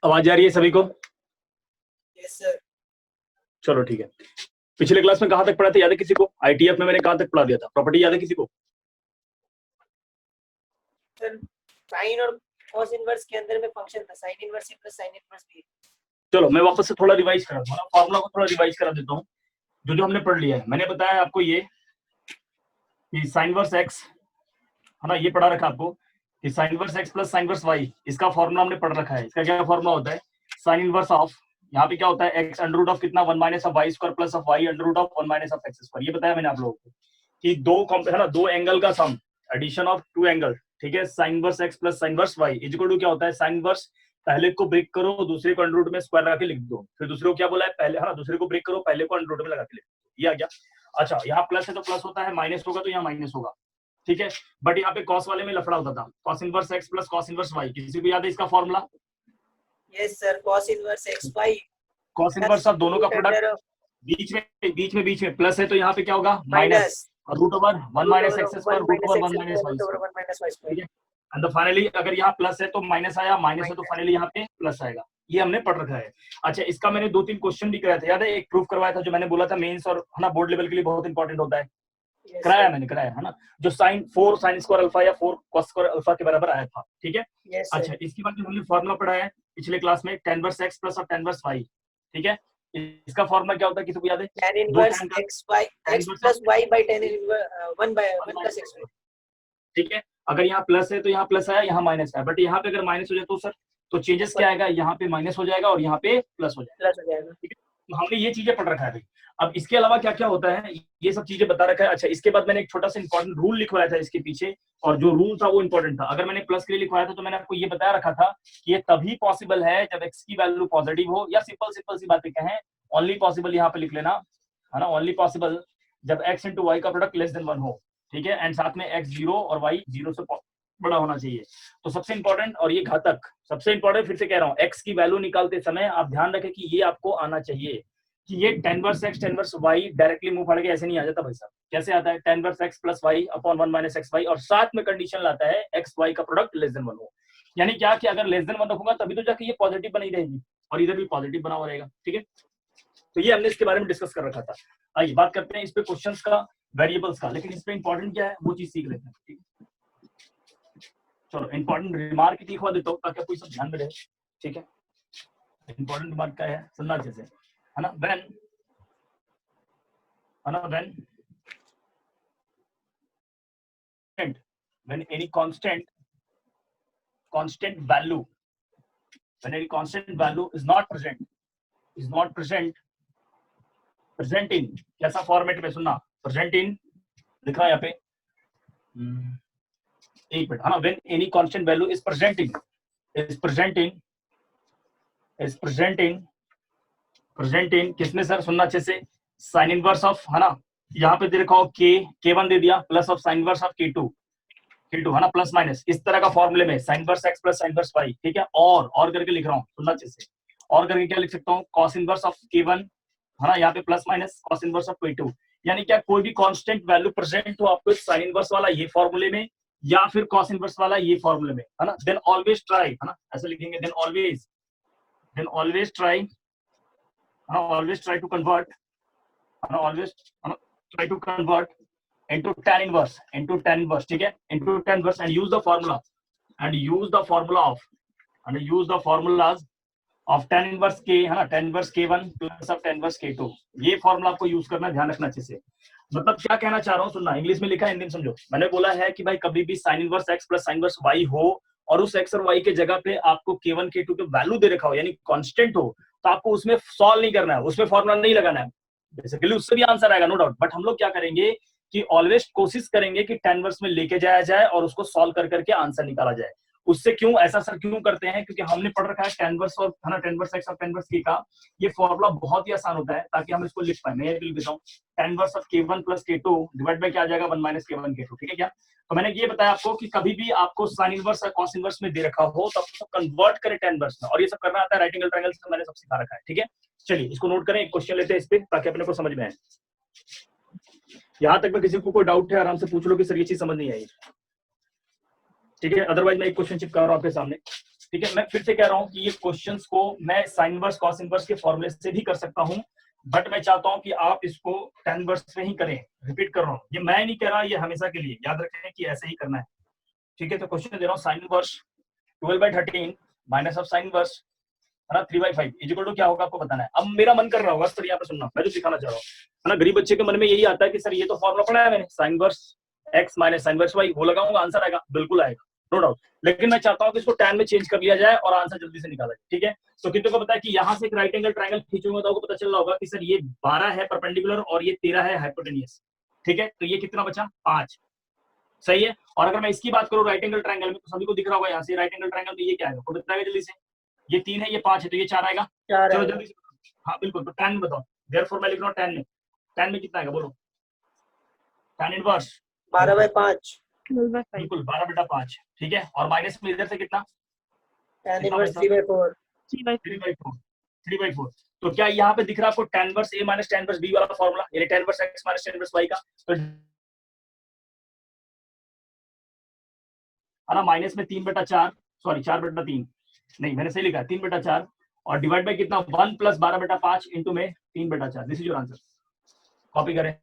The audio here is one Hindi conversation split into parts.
आवाज आ रही है सभी को? Yes sir. चलो ठीक है। पिछले क्लास में कहां तक पढ़ा था याद है किसी को? आईटीएफ में मैंने कहां तक पढ़ा दिया था? प्रॉपर्टी याद है किसी को? सर साइन और कॉस इनवर्स के अंदर में फंक्शन था, साइन इनवर्स ए प्लस साइन इनवर्स बी। चलो मैं वापस से थोड़ा रिवाइज करा दूं, फॉर्मूला को थोड़ा रिवाइज करा देता हूँ। जो हमने पढ़ लिया है, मैंने बताया आपको ये कि साइन वर्स एक्स है ना, ये पढ़ा रखा आपको कि sine verse x plus sine verse y, इसका फॉर्मूला हमने पढ़ रखा है। इसका क्या फॉर्मूला होता है? साइन इनवर्स ऑफ, यहाँ पे क्या होता है, एक्स अंडर रूट ऑफ कितना, 1 minus of y square plus of y under root of 1 minus of x square. ये बताया मैंने आप लोगों को कि दो एंगल का sum, addition of two angle, ठीक है। Sine verse x plus sine verse y is equal to क्या होता है, साइन वर्स पहले को ब्रेक करो, दूसरे को अंडर रूट में स्क्वायर लगा के लिख दो, फिर दूसरे को क्या बोला है, पहले है ना, दूसरे को ब्रेक करो, पहले को अंडर रूट में लगा के लिख दो। ये आ गया। अच्छा, यहाँ प्लस है तो प्लस होता है, माइनस होगा तो यहाँ माइनस होगा, ठीक है। बट यहाँ पे कॉस वाले में लफड़ा होता था, cos inverse x plus cos inverse y. किसी को याद है इसका formula? Yes sir, cos inverse x y, cos inverse of दोनों का प्रोडक्ट, बीच में प्लस है तो यहाँ पे क्या होगा, माइनस, और root over 1 minus x square root over 1 minus y square, ठीक है। एंड फाइनली अगर यहाँ प्लस है तो माइनस आया, माइनस है तो फाइनली यहाँ पे प्लस आएगा। ये हमने पढ़ रखा है। अच्छा, इसका मैंने 2-3 क्वेश्चन भी कराया था, याद है? एक प्रूफ करवाया था जो मैंने बोला था मेंस और है ना बोर्ड लेवल के लिए बहुत इंपॉर्टेंट होता है। कराया मैंने, कराया है ना, जो साइन 4 साइन स्क्वायर अल्फा या 4 cos स्क्वायर अल्फा के बराबर आया था, ठीक है। अच्छा, इसके बाद जो हमने फॉर्मूला पढ़ा है पिछले क्लास में, tan inverse x plus tan inverse y, ठीक है। इसका फॉर्मूला क्या होता है, किसी को याद है? tan inverse x y x plus y by tan inverse 1 by 1 plus x, ठीक है। अगर यहाँ प्लस है तो यहाँ प्लस आया, यहाँ माइनस है, बट यहाँ पे अगर माइनस हो जाए तो सर, तो चेंजेस क्या आएगा, यहाँ पे माइनस हो जाएगा और यहाँ पे प्लस हो जाएगा, ठीक है। तो हमने ये चीजें पढ़ रखा है भाई। अब इसके अलावा क्या क्या होता है, ये सब चीजें बता रखा है। अच्छा, इसके बाद मैंने एक छोटा सा इंपॉर्टेंट रूल लिखवाया था इसके पीछे, और जो रूल था वो इंपॉर्टेंट था। अगर मैंने प्लस के लिए लिखवाया था तो मैंने आपको ये बताया रखा था कि ये तभी पॉसिबल है जब एक्स की वैल्यू पॉजिटिव हो, या सिंपल सी बातें कहें, ओनली पॉसिबल यहाँ पे लिख लेना है ना, ओनली पॉसिबल जब एक्स इंटू वाई का प्रोडक्ट लेस देन 1 हो, ठीक है। एंड साथ में एक्स 0 और वाई 0 से बड़ा होना चाहिए। तो सबसे इंपॉर्टेंट और ये घातक, सबसे इंपॉर्टेंट फिर से कह रहा हूँ, एक्स की वैल्यू निकालते समय आप ध्यान रखें कि ये आपको आना चाहिए कि ये tan inverse x tan inverse y directly मुंह फाड़ के ऐसे नहीं आ जाता भाई साहब। कैसे आता है? tan inverse x plus y upon 1 minus x y, और साथ में कंडीशन लाता है x y का प्रोडक्ट लेस देन 1 हो। यानी क्या कि अगर लेस देन 1 रखूंगा तभी तो जाके ये पॉजिटिव बनी रहेगी और इधर भी पॉजिटिव बना हुआ रहेगा, ठीक है। तो ये हमने इसके बारे में डिस्कस कर रखा था। आइए बात करते हैं इस पे क्वेश्चंस का, वेरिएबल्स का, लेकिन इस पे इंपॉर्टेंट क्या है वो चीज सीख लेते हैं, ठीक है। चलो इंपॉर्टेंट रिमार्क लिखवा देता हूँ ताकि आपको सब ध्यान में रहे, ठीक है। इंपॉर्टेंट रिमार्क क्या है, सुनना अच्छे से, है ना। when any constant value is not present in कैसा फॉर्मेट में, सुनना, present in लिखा है यहाँ पे, एक मिनट, है ना। when any constant value is present in किसमें सर, सुनना अच्छे से, साइन इनवर्स ऑफ, है ना, यहाँ पे दे रखा हो k1 दे दिया, plus of sine inverse of k2 है ना, प्लस माइनस इस तरह का फॉर्मूले में sine inverse x plus sine inverse y, ठीक है। और करके लिख रहा हूँ, सुनना अच्छे से, और करके क्या लिख सकता हूँ, cos इनवर्स ऑफ k1, है ना, यहाँ पे plus minus cos inverse of k2। यानी क्या, कोई भी कांस्टेंट वैल्यू प्रेजेंट हो आपको साइन इनवर्स वाला ये फॉर्मूले में, या फिर cos इनवर्स वाला ये फॉर्मूले में, है ना, देन ऑलवेज ट्राई, है ना, ऐसे लिखेंगे, then always try to convert, है ना, always try to convert into tan inverse, ठीक है, into tan inverse, and use the formulas of tan inverse k, है ना, tan inverse k1 plus of tan inverse k2। ये फॉर्मूला आपको यूज करना, ध्यान रखना अच्छे से। मतलब क्या कहना चाह रहा हूँ, सुनना, इंग्लिश में लिखा है, हिंदी में समझो। मैंने बोला है कि भाई कभी भी sine inverse x plus sine inverse y हो और उस x और y के जगह पे आपको k1 k2 के वैल्यू दे रखा हो, यानी कांस्टेंट हो, तो आपको उसमें सॉल्व नहीं करना है, उसमें फॉर्मूला नहीं लगाना है, बेसिकली उससे भी आंसर आएगा, नो डाउट। बट हम लोग क्या करेंगे कि ऑलवेज कोशिश करेंगे कि tan इनवर्स में लेके जाया जाए और उसको सॉल्व करके आंसर निकाला जाए। उससे क्यों ऐसा सर क्यों करते हैं, क्योंकि हमने पढ़ रखा है tan इनवर्स और, है ना, tan इनवर्स x और tan इनवर्स k का ये फॉर्मूला बहुत ही आसान होता है, ताकि हम इसको लिख पाए। मैं ये लिख देता हूँ, tan inverse of k1 plus k2 divide by क्या आ जाएगा, 1 माइनस k1 k2, ठीक है क्या। तो मैंने ये बताया आपको कि कभी भी आपको साइन इनवर्स और cos इनवर्स में दे रखा हो तो आपको कन्वर्ट करें tan इनवर्स में, और ये सब करना आता है, राइट एंगल ट्रायंगल से मैंने सब सिखा रखा है, ठीक है। चलिए इसको नोट करें, एक क्वेश्चन लेते हैं इस पे ताकि अपने को समझ में आए। यहां तक में किसी को कोई डाउट है आराम से पूछ लो कि सर ये चीज समझ नहीं आई, ठीक है। अदरवाइज मैं एक क्वेश्चन चिपका रहा हूं आपके सामने, ठीक है, मैं फिर से कह रहा हूँ कि ये क्वेश्चंस को मैं साइन इनवर्स कॉस इनवर्स के फॉर्मूले से भी कर सकता हूँ, बट मैं चाहता हूँ कि आप इसको tan इनवर्स में ही करें। रिपीट कर रहा हूँ, ये मैं नहीं कह रहा, ये हमेशा के लिए याद रखें कि ऐसे ही करना है। ठीक है, तो क्वेश्चन दे रहा हूँ sine inverse 12/13 minus of sine inverse है ना 3/5 इक्वल टू क्या होगा आपको बताना है। अब मेरा मन कर रहा होगा सर यहाँ पे सुनना, मैं जो सिखाना चाह रहा हूँ है ना, गरीब बच्चे के मन में यही आता है कि सर ये तो फॉर्मूला पढ़ा है मैंने, sine inverse x minus sine inverse y, वो लगाऊंगा आंसर आएगा, बिल्कुल आएगा, नो डाउट। लेकिन मैं चाहता हूँ कि इसको tan में चेंज कर लिया जाए और आंसर जल्दी से निकाला जाए। ठीक है, तो कितने को पता है कि यहाँ से एक राइट एंगल ट्रायंगल खींचूंगा तो आपको पता चल रहा होगा कि सर ये 12 है परपेंडिकुलर और ये 13 है हाइपोटेनियस। ठीक है, तो ये कितना बचा 5, सही है। और अगर मैं इसकी बात करूँ राइट एंगल ट्रायंगल में, तो सभी को दिख रहा होगा यहाँ से राइट एंगल ट्रायंगल में ये क्या है, आपको बताएगा जल्दी से, ये 3 है ये 5 है, तो ये 4 आएगा। चलो जल्दी से, हाँ बिल्कुल, तो tan में बताओ, देयरफॉर मैं लिख रहा हूँ tan में कितना आएगा बोलो, tan इनवर्स 12/5 बिल्कुल 12/5। ठीक है, और माइनस में इधर से कितना, tan इनवर्स 3/4 3/4। तो क्या यहाँ पे दिख रहा है आपको tan inverse a minus tan inverse b वाला फॉर्मूला, यानी tan inverse x minus tan inverse y का, तो है ना, माइनस में 3/4, सॉरी 4/3, नहीं मैंने सही लिखा है 3/4, और डिवाइड बाय कितना 1 प्लस 12/5 इंटू में 3/4, this is your answer. Copy करें,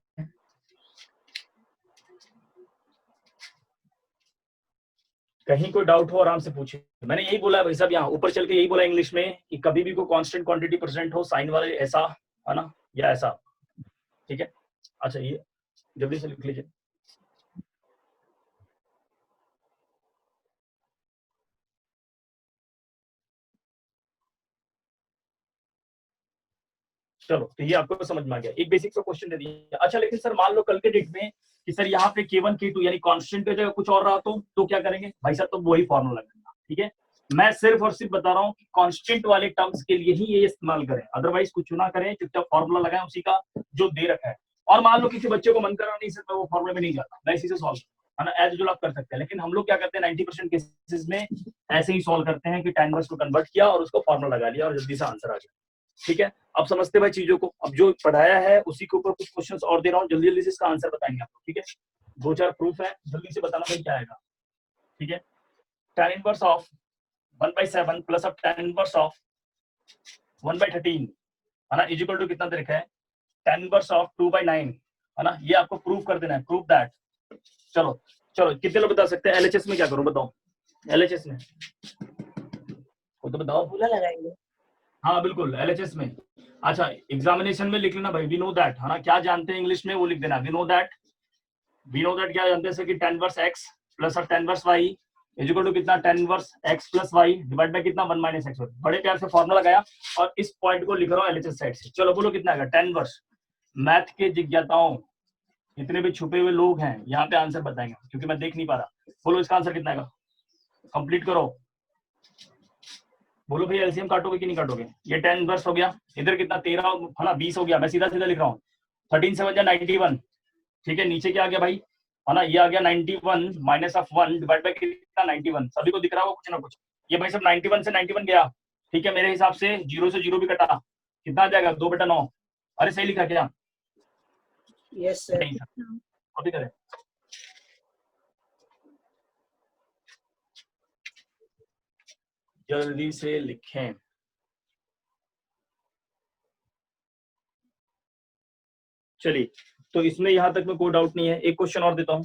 कहीं कोई डाउट हो आराम से पूछे। मैंने यही बोला है भाई साहब, यहाँ ऊपर चल के यही बोला इंग्लिश में कि कभी भी कोई कांस्टेंट क्वांटिटी प्रेजेंट हो साइन वाले ऐसा है ना या ऐसा। ठीक है, अच्छा ये जल्दी से लिख लीजिए। चलो, तो ये आपको समझ में आ गया, एक बेसिक सा क्वेश्चन दे दिया। अच्छा, लेकिन सर मान लो कल के डेट में कि सर यहाँ पे K1 K2 यानी कांस्टेंट की जगह कुछ और रहा तो क्या करेंगे भाई साहब, तो वही फॉर्मूला लगाना। ठीक है, मैं सिर्फ और सिर्फ बता रहा हूँ कि कांस्टेंट वाले टर्म्स के लिए ही ये इस्तेमाल करें, अदरवाइज कुछ ना करें, चुपचाप फॉर्मूला लगाएं उसी का जो दे रखा है। और मान लो किसी बच्चे को मन करा नहीं सर मैं वो फॉर्मूले में नहीं जाता, मैं इसी से सॉल्व है ना, एज यूजुअल आप कर सकते हैं। लेकिन हम लोग क्या करते हैं 90% केसेस में ऐसे ही सॉल्व करते हैं कि tan इनवर्स को कन्वर्ट किया और उसको फॉर्मूला लगा लिया और जल्दी से आंसर आ गया। ठीक है, अब समझते भाई चीजों को, अब जो पढ़ाया है उसी के ऊपर कुछ क्वेश्चंस और दे रहा हूँ, जल्दी जल्दी से इसका आंसर बताएंगे आपको। ठीक है, 2-4 प्रूफ है, जल्दी से बताना भाई क्या आएगा। ठीक है, tan inverse of 1/7 plus of tan inverse of 1/13 है ना इज इक्वल टू कितना दे रखा है, tan इनवर्स ऑफ 2/9 है ना, ये आपको प्रूफ कर देना है, प्रूफ दैट। चलो चलो, कितने लोग बता सकते हैं एलएचएस में क्या करूं, बताओ एलएचएस में, वो तो बताओ। फॉर्मूला लगाएंगे, हाँ बिल्कुल एलएचएस में। अच्छा, एग्जामिनेशन में लिख लेना भाई, वी नो दैट है ना, क्या जानते हैं इंग्लिश में वो लिख देना, वी नो दैट क्या जानते हैं कि tan इनवर्स x प्लस और tan inverse y is equal to कितना, tan inverse x plus y divide by कितना 1 माइनस x। बड़े प्यार से फॉर्मूला लगाया और इस पॉइंट को लिख रहा हूँ एलएचएस साइड से। चलो बोलो कितना आएगा tan इनवर्स। मैथ के जिज्ञाताओं जितने भी छुपे हुए लोग हैं यहाँ पे आंसर बताएंगे क्योंकि मैं देख नहीं पा रहा, बोलो इसका आंसर कितना आएगा, कंप्लीट करो, बोलो भैया एलसीएम काटोगे कि नहीं काटोगे। ये tan इनवर्स हो गया, इधर कितना 13 है ना 20 हो गया, मैं सीधा सीधा लिख रहा हूँ 13 7 जा 91। ठीक है, नीचे क्या आ गया भाई है ना, ये आ गया 91 माइनस ऑफ 1 डिवाइड बाय कितना 91, सभी को दिख रहा होगा कुछ ना कुछ। ये भाई सब 91 से 91 गया। ठीक है, मेरे हिसाब से 0 से 0 भी कटा, कितना आ जाएगा 2/9। अरे सही लिखा क्या, यस सर, कॉपी करें, जल्दी से लिखें। चलिए, तो इसमें यहाँ तक में कोई डाउट नहीं है। एक क्वेश्चन और देता हूँ,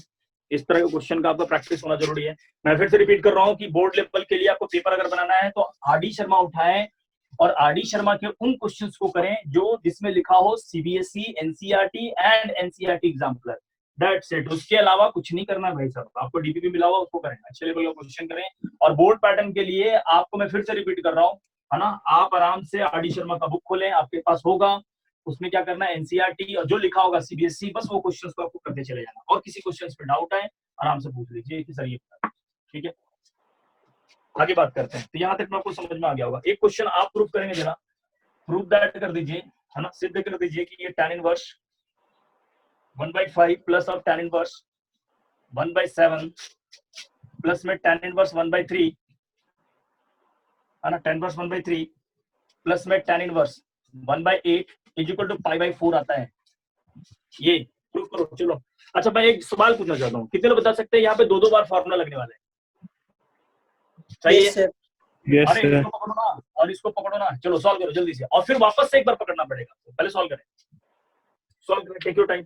इस तरह के क्वेश्चन का आपका प्रैक्टिस होना जरूरी है। मैं फिर से रिपीट कर रहा हूँ कि बोर्ड लेवल के लिए आपको पेपर अगर बनाना है तो आरडी शर्मा उठाएं और आरडी शर्मा के उन क्वेश्चंस को करें जो जिसमें लिखा हो CBSE NCERT and NCERT exemplar, that's it. उसके अलावा कुछ नहीं करना है भाई साहब, आपको डीपीपी मिला हुआ उसको करें, अच्छे लेवल का क्वेश्चन करें। और बोर्ड पैटर्न के लिए आपको मैं फिर से रिपीट कर रहा हूँ है ना, आप आराम से आरडी शर्मा का बुक खोलें, आपके पास होगा, उसमें क्या करना है एनसीईआरटी और जो लिखा होगा सीबीएसई, बस वो क्वेश्चंस को आपको करते चले जाना। और किसी क्वेश्चंस पे डाउट है आराम से पूछ लीजिए कि सर ये बता। ठीक है, आगे बात करते हैं। तो यहाँ तक में आपको समझ में आ गया होगा। एक क्वेश्चन आप प्रूफ करेंगे जरा, प्रूफ दैट कर दीजिए है ना, सिद्ध कर दीजिए कि ये tan inverse 1/5 plus of tan inverse 1/7 plus में tan इनवर्स 1/3 है ना, tan इनवर्स 1/3 प्लस में tan inverse 1/8 is equal to π/4 आता है। ये प्रूफ करो। चलो, अच्छा मैं एक सवाल पूछना चाहता हूँ, कितने लोग बता सकते हैं यहाँ पे 2-2 बार फॉर्मूला लगने वाला है, सही है? यस अरे सर। इसको पकड़ो ना और इसको पकड़ो ना, चलो सॉल्व करो जल्दी से, और फिर वापस से एक बार पकड़ना पड़ेगा, पहले सॉल्व करें, टेक योर टाइम।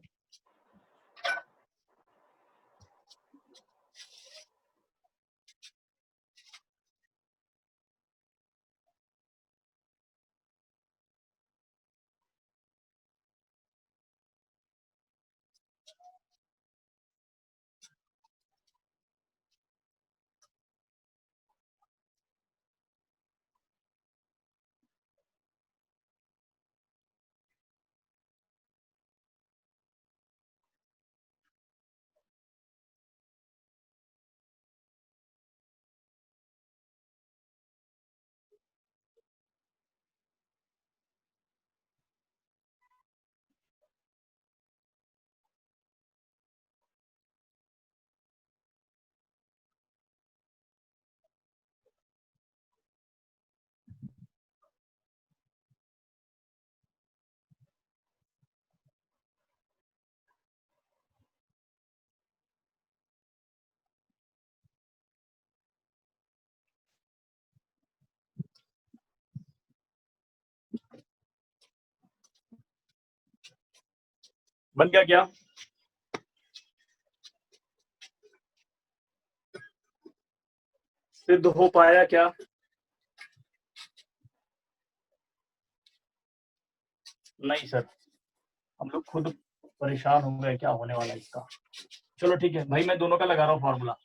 बन गया क्या? सिद्ध हो पाया क्या? नहीं सर, हम लोग खुद परेशान हो गए, क्या होने वाला है इसका। चलो ठीक है भाई, मैं दोनों का लगा रहा हूँ फॉर्मूला।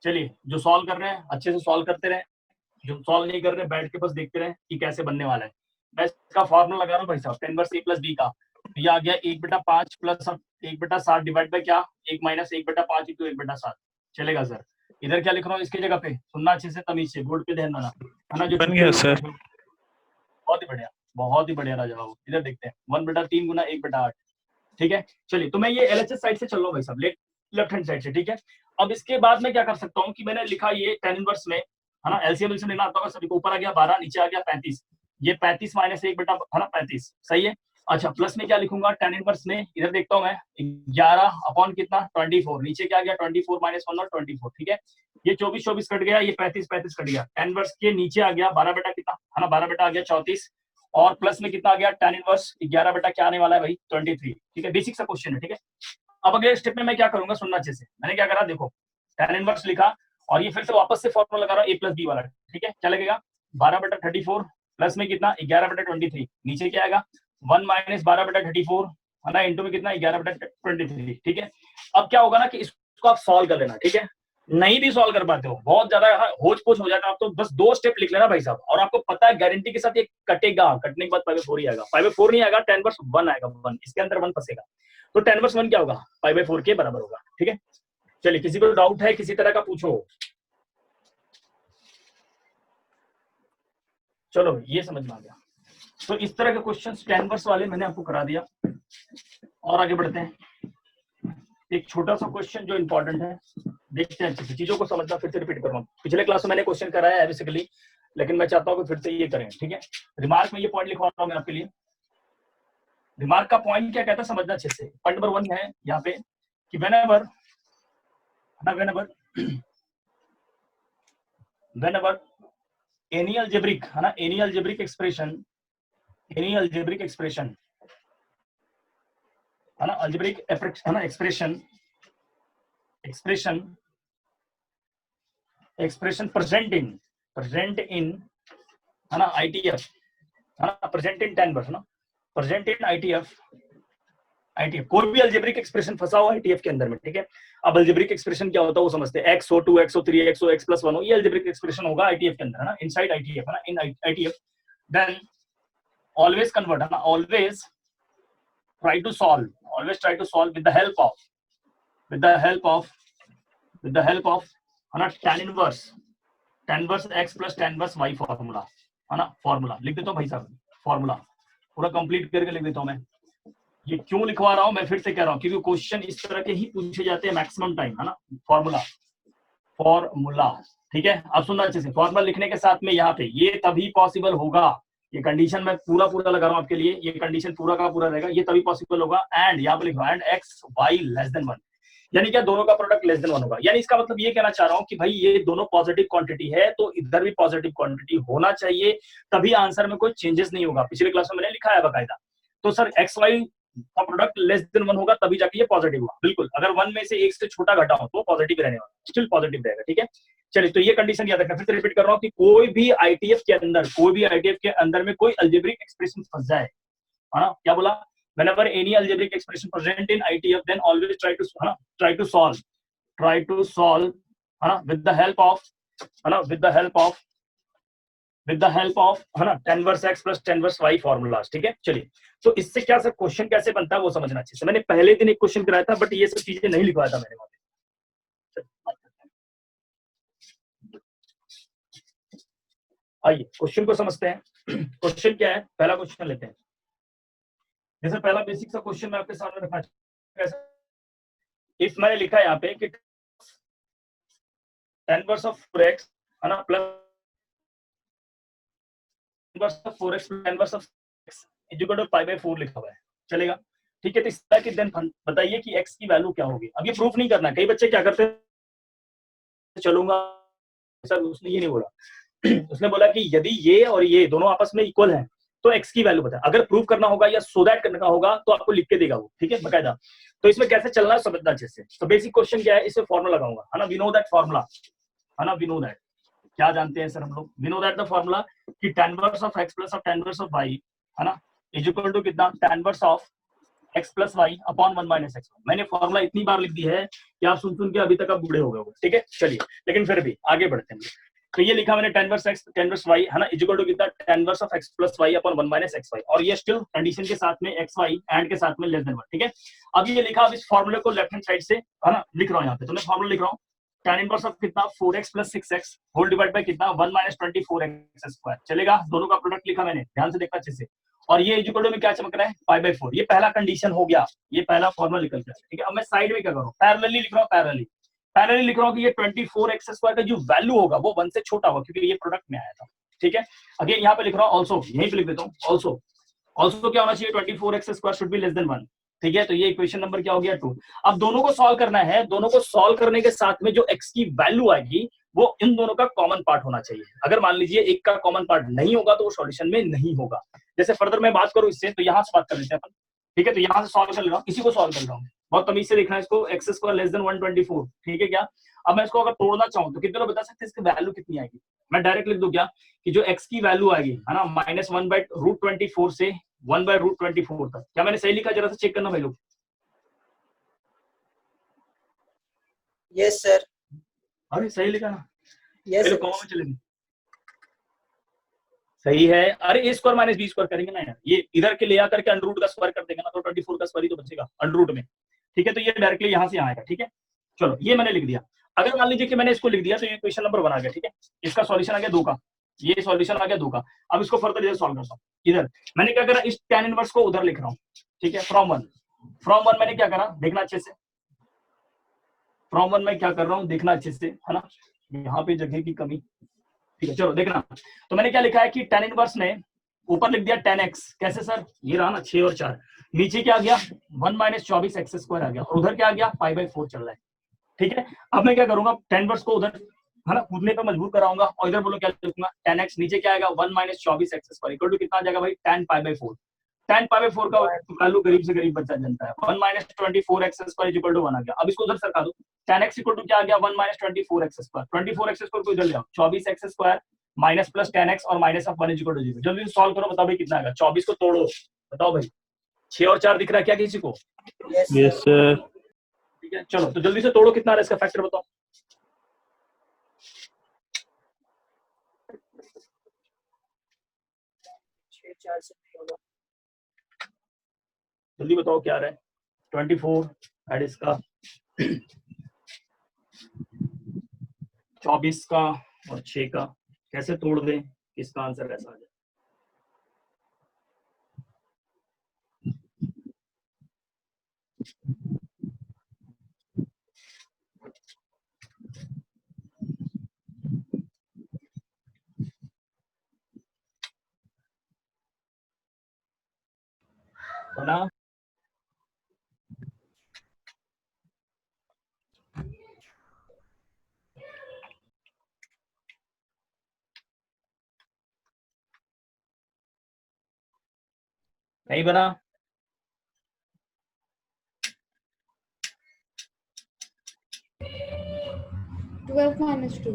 चलिए जो सॉल्व कर रहे हैं अच्छे से सॉल्व करते रहे, जो सॉल्व नहीं कर रहे बैठ के बस देखते रहे कि कैसे बनने वाला है। मैं इसका फॉर्मूला लगा रहा हूँ भाई साहब, tan inverse a plus b का, ये आ गया 1/5 प्लस 1/7 डिवाइड बाय क्या, 1 माइनस 1/5 इंटू 1/7। चलेगा सर? इधर क्या लिख रहा हूँ इसकी जगह पे, सुनना अच्छे से, तमीज से, बोर्ड पे ध्यान देना है ना। जो बन गया सर। बहुत ही बढ़िया, बहुत ही बढ़िया राजा बाबू। इधर देखते हैं 1/3 गुना 1/8। ठीक है चलिए, तो मैं ये एलएचएस साइड से चल रहा हूँ भाई साहब, लेफ्ट हैंड साइड से। ठीक है, अब इसके बाद मैं क्या कर सकता हूँ कि मैंने लिखा ये tan इनवर्स में, है ना, एलसीएम लेना आता होगा सभी को, ऊपर आ गया 12, नीचे आ गया 35, ये 35 माइनस 1 बटा, है ना, 35 सही है। अच्छा प्लस में क्या लिखूंगा tan इनवर्स में, इधर देखता हूँ मैं 11 अपॉन कितना 24, नीचे क्या आ गया 24 माइनस 1 और 24। ठीक है, ये 24 कट गया, ये 35 कट गया, tan इनवर्स के नीचे आ गया 12 बटा कितना, है ना, 12 बटा आ गया 34, और प्लस में कितना आ गया tan इनवर्स 11 बटा क्या आने वाला है भाई 23। ठीक है, बेसिक सा क्वेश्चन है। ठीक है, अब अगले स्टेप में मैं क्या करूंगा, सुनना अच्छे से। मैंने क्या करा, देखो tan इनवर्स लिखा, और ये फिर से वापस से फॉर्मूला लगा रहा हूं a प्लस बी वाला। ठीक है, क्या लगेगा 12/34 प्लस में कितना 11/23, नीचे क्या आएगा 1 माइनस 12/34, है ना, इंटू में कितना 11/23। ठीक है, अब क्या होगा ना कि इसको आप सॉल्व कर लेना। ठीक है, नहीं भी सॉल्व कर पाते हो, बहुत ज्यादा होच पोच हो जाता है, आप तो बस 2 स्टेप लिख लेना भाई साहब, और आपको पता है गारंटी के साथ ये कटेगा, कटने के बाद π/4 ही आएगा, π/4 नहीं आएगा, tan इनवर्स 1 आएगा, 1 इसके अंदर 1 फंसेगा, तो tan इनवर्स 1 क्या होगा π/4 के बराबर होगा। ठीक है, चलिए किसी को डाउट है किसी तरह का पूछो। चलो ये समझ में आ गया, तो इस तरह के क्वेश्चंस tan इनवर्स वाले मैंने आपको करा दिया, और आगे बढ़ते हैं। एक छोटा सा क्वेश्चन जो इंपॉर्टेंट है, देखते हैं अच्छे से, चीजों को समझना, फिर से रिपीट कर रहा हूँ, पिछले क्लास में मैंने क्वेश्चन कराया है बेसिकली, लेकिन मैं चाहता हूँ कि फिर से ये करें। ठीक है, रिमार्क में ये पॉइंट लिखवा रहा हूँ मैं आपके लिए। रिमार्क का पॉइंट क्या कहता है समझना अच्छे से। पॉइंट नंबर 1 है यहाँ पे कि whenever any algebraic, है ना, any algebraic expression, है ना, algebraic है ना, expression present in, है ना, ITF, है ना, present in tan इनवर्स, है ना, present in ITF, कोई भी अल्जेब्रिक एक्सप्रेशन फंसा हुआ ITF के अंदर में। ठीक है, अब अल्जेब्रिक एक्सप्रेशन क्या होता है वो समझते हैं, x हो 2x हो 3x हो x + 1 हो, ये अल्जेब्रिक एक्सप्रेशन होगा ITF के अंदर, है ना, इनसाइड ITF, है ना, इन ITF। देन always convert, है ना, always try to solve with the help of है ना tan inverse x plus tan inverse y formula, है ना, फॉर्मूला लिख देता हूँ भाई साहब, फॉर्मूला पूरा कंप्लीट करके लिख देता हूँ मैं। ये क्यों लिखवा रहा हूं, मैं फिर से कह रहा हूं, क्योंकि क्वेश्चन इस तरह के ही पूछे जाते हैं मैक्सिमम टाइम, है ना, फॉर्मूला। ठीक है, अब सुनना अच्छे से, फॉर्मूला लिखने के साथ में यहाँ पे ये तभी पॉसिबल होगा, ये कंडीशन मैं पूरा लगा रहा हूं आपके लिए, ये कंडीशन पूरा का पूरा रहेगा, ये तभी पॉसिबल होगा, एंड यहाँ पे लिखो एंड x y <1, यानी क्या दोनों का प्रोडक्ट लेस देन 1 होगा। यानी इसका मतलब ये कहना चाह रहा हूं कि भाई ये दोनों पॉजिटिव क्वांटिटी है तो इधर भी पॉजिटिव क्वांटिटी होना चाहिए, तभी आंसर में कोई चेंजेस नहीं होगा। पिछले क्लास में मैंने लिखा है बकायदा। तो सर एक्स वाई का प्रोडक्ट लेस देन 1 होगा तभी जाके ये पॉजिटिव होगा। बिल्कुल, अगर 1 में से 1 से छोटा घटा हो तो पॉजिटिव रहने वाला, स्टिल पॉजिटिव रहेगा। ठीक है, चलिए तो ये कंडीशन याद रखना। फिर से रिपीट कर रहा हूँ कि कोई भी आईटीएफ के अंदर में कोई अलजेब्रिक एक्सप्रेशन फंस जाए, है ना, क्या बोला, whenever any algebraic expression present in ITF then always try to solve है ना with the help of है ना tan verse x plus tan verse y formulas. ठीक है, चलिए तो इससे क्या सर क्वेश्चन कैसे बनता है वो समझना अच्छे से। मैंने पहले दिन एक क्वेश्चन कराया था बट ये सब चीजें नहीं लिखवाया था मैंने वहां पे। आइए क्वेश्चन को समझते हैं। क्वेश्चन क्या है, पहला क्वेश्चन लेते हैं। जैसे पहला बेसिक सा क्वेश्चन मैं आपके सामने रखना चाहता हूं। इफ मैंने लिखा है यहाँ पे कि tan वर्स ऑफ 4x है ना plus inverse of 4x tan verse of x is equal to pi by 4 लिखा हुआ है, चलेगा। ठीक है, तो इस तरह की देन बताइए कि x की वैल्यू क्या होगी। अब ये प्रूफ नहीं करना। कई बच्चे क्या करते हैं, चलूंगा सर, उसने ये नहीं बोला। उसने बोला कि यदि ये और ये दोनों आपस में इक्वल हैं तो x की वैल्यू बता। अगर प्रूफ करना होगा या सो दैट करना होगा तो आपको लिख के देगा वो, ठीक है, बकायदा। तो इसमें कैसे चलना है समझना अच्छे से। तो बेसिक क्वेश्चन क्या है, इसमें फॉर्मूला लगाऊंगा, है ना, वी नो दैट फॉर्मूला, है ना, वी नो दैट, क्या जानते हैं सर हम लोग, we know that the formula कि tan verse of x plus of tan verse of y, है ना, इज इक्वल टू कितना, tan verse of x plus y upon 1 minus x. मैंने फॉर्मूला इतनी बार लिख दी है कि आप सुन सुन के अभी तक आप बूढ़े हो गए हो। ठीक है, चलिए, लेकिन फिर भी आगे बढ़ते हैं। तो ये लिखा मैंने tan verse x tan verse y, है ना, इज इक्वल टू कितना, tan verse of x plus y upon 1 minus x y, और ये स्टिल कंडीशन के साथ में x y एंड के साथ में लेस देन 1। ठीक है, अब ये लिखा, अब इस फॉर्मूले को लेफ्ट हैंड साइड से, है ना, लिख रहा हूँ यहाँ पे। तो मैं फॉर्मूला लिख रहा हूँ tan इनवर्स ऑफ कितना 4x plus 6x whole divide by कितना 1 माइनस 24x स्क्वायर, चलेगा। दोनों का प्रोडक्ट लिखा मैंने, ध्यान से देखना अच्छे से। और ये इज इक्वल टू में क्या चमक रहा है, पाई बाय 4। ये पहला कंडीशन हो गया, ये पहला फॉर्मूला निकल गया। ठीक है, अब मैं साइड में क्या करूँ, पैरेलली लिख रहा हूँ, पैरेलली लिख रहा हूँ कि ये 24x स्क्वायर का जो वैल्यू होगा वो 1 से छोटा होगा क्योंकि ये प्रोडक्ट में आया था। ठीक है, अगेन यहाँ पे लिख रहा हूँ ऑल्सो, यहीं पे लिख देता हूँ ऑल्सो क्या होना चाहिए, 24x square should be less than 1। ठीक है, तो ये इक्वेशन नंबर क्या हो गया 2। अब दोनों को सॉल्व करना है, दोनों को सॉल्व करने के साथ में जो x की वैल्यू आएगी वो इन दोनों का कॉमन पार्ट होना चाहिए। अगर मान लीजिए एक का कॉमन पार्ट नहीं होगा तो वो सॉल्यूशन में नहीं होगा। जैसे फर्दर मैं बात करूं इससे, तो यहां से बात कर लेते हैं अपन। ठीक है, तो यहां से सॉल्व कर रहा हूं, इसी को सॉल्व कर रहा हूं, बहुत तमीज से देखना है इसको। एक्स स्क्वायर लेस देन 124, ठीक है क्या। अब मैं इसको अगर तोड़ना चाहूं तो कितने लोग बता सकते हैं इसकी वैल्यू कितनी आएगी। मैं डायरेक्ट लिख दूं क्या कि जो x की वैल्यू आएगी, है ना, -1/√24 से 1/√24 तक। क्या मैंने सही लिखा, जरा सा चेक करना भाई लोग। यस सर, अरे सही लिखा ना, यस पहले कॉमा में चले गए। सही है। अरे ए स्क्वायर माइनस बी स्क्वायर करेंगे ना यार, ये इधर के ले आकर के अंडर रूट का स्क्वायर कर देंगे ना, तो 24 का स्क्वायर ही तो बचेगा अंडर रूट में। ठीक है, तो ये डायरेक्टली यहां से आएगा। ठीक है, चलो ये मैंने लिख दिया। अगर मान लीजिए कि मैंने इसको लिख दिया तो ये क्वेश्चन नंबर 1 आ गया। ठीक है, इसका सॉल्यूशन आ गया 2 का, ये सॉल्यूशन आ गया 2 का। अब इसको फर्दर इधर सॉल्व करता हूँ। इधर मैंने क्या करा, इस tan इनवर्स को उधर लिख रहा हूँ। ठीक है, फ्रॉम वन मैंने क्या करा, देखना अच्छे से। फ्रॉम वन में क्या कर रहा हूँ देखना अच्छे से, है ना, यहाँ पे जगह की कमी। ठीक है, चलो देखना। तो मैंने क्या लिखा है कि tan इनवर्स में ऊपर लिख दिया tan x, कैसे सर, ये रहा ना 6 और 4, नीचे क्या आ गया 1 माइनस 24 एक्स स्क्वायर आ गया, और उधर क्या आ गया पाई बाय 4 चल रहा है। ठीक है, अब मैं क्या करूंगा, tan इनवर्स को उधर, है ना, कूदने पे मजबूर कराऊंगा, और इधर बोलो क्या लिखूंगा, tan x नीचे क्या आएगा 1 minus 24 x square equal to कितना आ जाएगा भाई, tan pi by 4। tan pi by 4 का वैल्यू गरीब से गरीब बच्चा जानता है, 1 minus 24 x square equal to 1 आ गया। अब इसको उधर सरका दो, tan x इक्वल टू क्या आ गया 1 minus 24 x square, 24 x square को इधर ले आओ, 24 x square minus plus tan x और माइनस ऑफ 1 इक्वल टू 0। जल्दी सॉल्व करो, बताओ भाई कितना आएगा। 24 को तोड़ो, बताओ भाई, 6 और 4 दिख रहा है क्या किसी को। यस सर, ठीक है, चलो तो जल्दी से तोड़ो, कितना आ रहा है इसका फैक्टर बताओ। 6 4 से नहीं होगा। जल्दी बताओ क्या आ रहा है। 24 एड इसका 24 का और 6 का कैसे तोड़ दें, इसका आंसर ऐसा आ जाए। बना नहीं बना? -2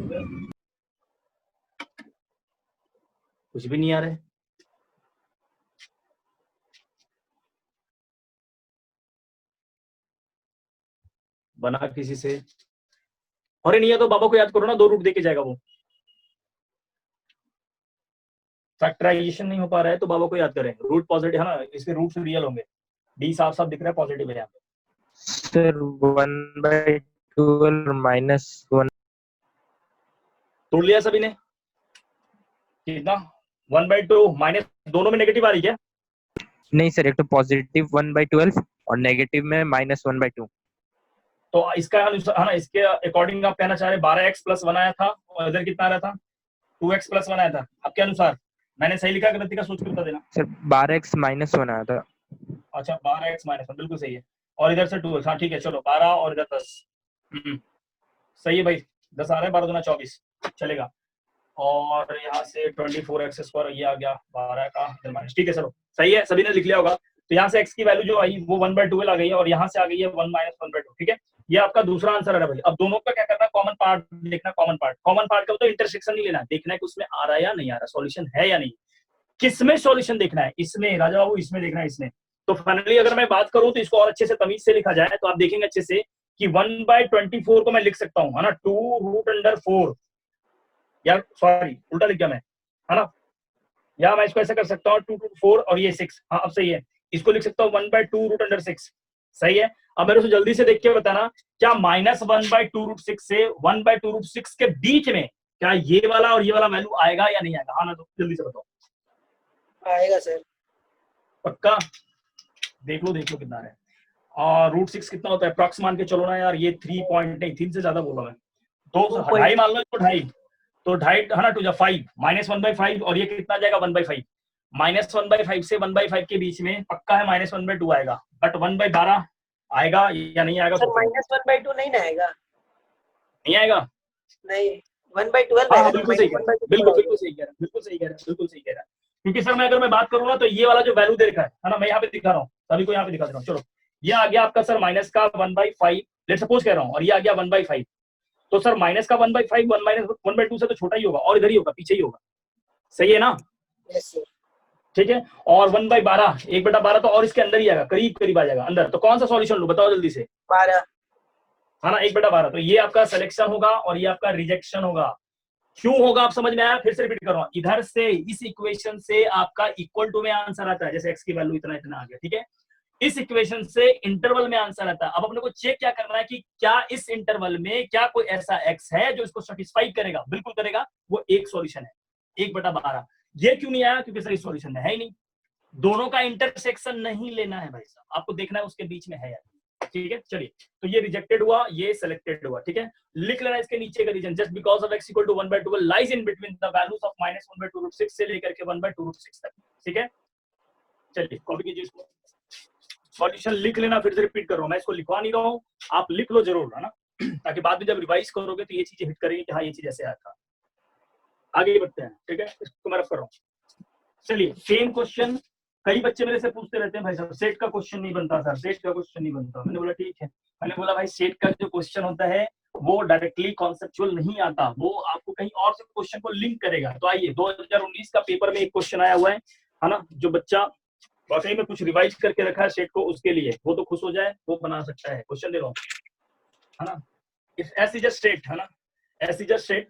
कुछ भी नहीं आ रहा है। बना किसी से? अरे नहीं है तो बाबा को याद करो ना, 2 रूट देके जाएगा वो। फैक्टराइजेशन नहीं हो पा रहा है तो बाबा को याद करें, रूट पॉजिटिव है ना, इसके रूट्स रियल होंगे। डी साफ साफ दिख रहा है, पॉजिटिव है यहाँ पे। सर 1/12 -1 तोड़ लिया सभी ने? कितना? 1/2 माइनस, दोनों में नेगेटिव आ रही है? नहीं सर, एक तो पॉजिटिव 1/12 और नेगेटिव में -1/2। तो इसका अनुसार है ना, इसके अकॉर्डिंग आप कहना चाह रहे 12x + 1 आया था और इधर कितना आ रहा था? 2x + 1 आया था। आपके अनुसार मैंने सही लिखा, गलती का सोच के बता देना। सर 12x -1 आया था। अच्छा 12x - 1 बिल्कुल सही है। और इधर से 2x, हाँ ठीक है चलो 12 और इधर 10। सही है भाई, 10 आ रहा है, 12 दूना 24 चलेगा। और यहाँ से 24x², ये आ गया 12 का इधर माइनस, ठीक है चलो सही है, सभी ने लिख लिया होगा। तो यहाँ से x की वैल्यू जो आई वो 1/12 आ गई है और यहाँ से आ गई है 1 - 1/2, ठीक है। ये आपका दूसरा आंसर है भाई। अब दोनों का क्या करना है, कॉमन पार्ट देखना। कॉमन पार्ट का तो इंटरसेक्शन नहीं लेना, देखना है कि उसमें आ रहा है या नहीं आ रहा, सॉल्यूशन है या नहीं। किसमें सॉल्यूशन देखना है? इसमें राजा बाबू, इसमें देखना है, इसमें। तो फाइनली अगर मैं बात करूं तो इसको और अच्छे से तमीज से लिखा जाए तो आप देखेंगे अच्छे से कि 1/24 को मैं लिख सकता हूं, है ना, 2√4, या सॉरी उल्टा लिख गया मैं, है ना, या मैं इसको ऐसे कर सकता हूँ 2/4 और ये 6, हाँ अब सही है। इसको लिख सकता हूँ 1/2√6, सही है। अब मेरे से जल्दी से देख के बताना, क्या -1/2√6 से 1/2√6 के बीच में क्या ये वाला और ये वाला वैल्यू आएगा या नहीं आएगा? हाँ ना, तो जल्दी से बताओ। आएगा सर। पक्का? देख लो कितना है। और √6 कितना होता है अप्रॉक्स मान के चलो ना यार, ये 3 पॉइंट नहीं, 3 से ज्यादा बोला मैं, 2.5 मान लो इसको, 2.5 तो 2.5 है ना, 2 5 -1/5 और ये कितना जाएगा 1/5। -1/5 से 1/5 के बीच में पक्का है -1/2 आएगा, बट 1/12 आएगा या नहीं आएगा? सर -1/2 नहीं ना आएगा? नहीं आएगा? नहीं 1/12 हाँ आएगा। बिल्कुल सही कह रहा है, बिल्कुल सही कह रहा है। क्योंकि सर मैं अगर मैं बात करूँ ना तो ये वाला जो वैल्यू दे रखा है ना, मैं यहाँ पे दिखा रहा हूँ, सभी को यहाँ पे दिखा दे रहा हूँ। चलो ये आ गया आपका सर माइनस का 1/5, लेट सपोज कह रहा हूँ, और ये आ गया 1/5। तो सर माइनस का 1/5 1/2 से तो छोटा ही होगा और इधर ही होगा, पीछे ही होगा, सही है ना? Yes sir. ठीक है। और 1/12 1/12 तो और इसके अंदर ही आएगा, करीब आ जाएगा अंदर। तो कौन सा सॉल्यूशन लूं बताओ जल्दी से? 12, है ना, 1/12। तो ये आपका सिलेक्शन होगा और ये आपका रिजेक्शन होगा। क्यों होगा आप समझ में आया? फिर से रिपीट कर रहा हूं, इधर से इस इक्वेशन से आपका इक्वल टू में आंसर आता है, जैसे x की वैल्यू इतना आ गया, ठीक है। इस इक्वेशन से इंटरवल में आंसर आता है। अब अपने को चेक क्या करना है कि क्या इस इंटरवल में क्या कोई ऐसा x है जो इसको सेटिस्फाई करेगा? बिल्कुल करेगा, वो एक सॉल्यूशन है 1/12। ये क्यों नहीं आया? क्योंकि सर इस सॉल्यूशन में है ही नहीं। दोनों का इंटरसेक्शन नहीं लेना है भाई साहब, आपको देखना है उसके बीच में है या नहीं, ठीक है। चलिए, तो ये रिजेक्टेड हुआ, ये सिलेक्टेड हुआ, ठीक है। लिख लेना इसके नीचे का reason, just because of x = 1/12 lies in between the values of -1/2√6 से लेकर के 1/2√6 तक, ठीक है। चलिए कॉपी कीजिए इसको, सॉल्यूशन लिख लेना। फिर से रिपीट कर रहा हूं, मैं इसको लिखवा नहीं रहा हूं, आप लिख लो जरूर, है ना, ताकि बाद में जब रिवाइज करोगे तो ये चीजें हिट करेंगे कि हाँ ये चीज ऐसे आया था। आगे बढ़ते हैं, ठीक है, इसको मैं रख कर रहा हूं। चलिए सेम क्वेश्चन, कई बच्चे मेरे से पूछते रहते हैं भाई साहब सेट का क्वेश्चन नहीं बनता सर, सेट का क्वेश्चन नहीं बनता। मैंने बोला ठीक है, मैंने बोला भाई सेट का जो क्वेश्चन होता है वो डायरेक्टली कॉन्सेप्चुअल नहीं आता, वो आपको कहीं और से क्वेश्चन को लिंक करेगा। तो आइए 2019 का पेपर में एक क्वेश्चन आया हुआ है ना, जो बच्चा वाकई में कुछ रिवाइज करके रखा है सेट को, उसके लिए वो तो खुश हो जाए, वो बना सकता है। क्वेश्चन दे रहा हूं, है ना, if S is a state, है ना, S is a state,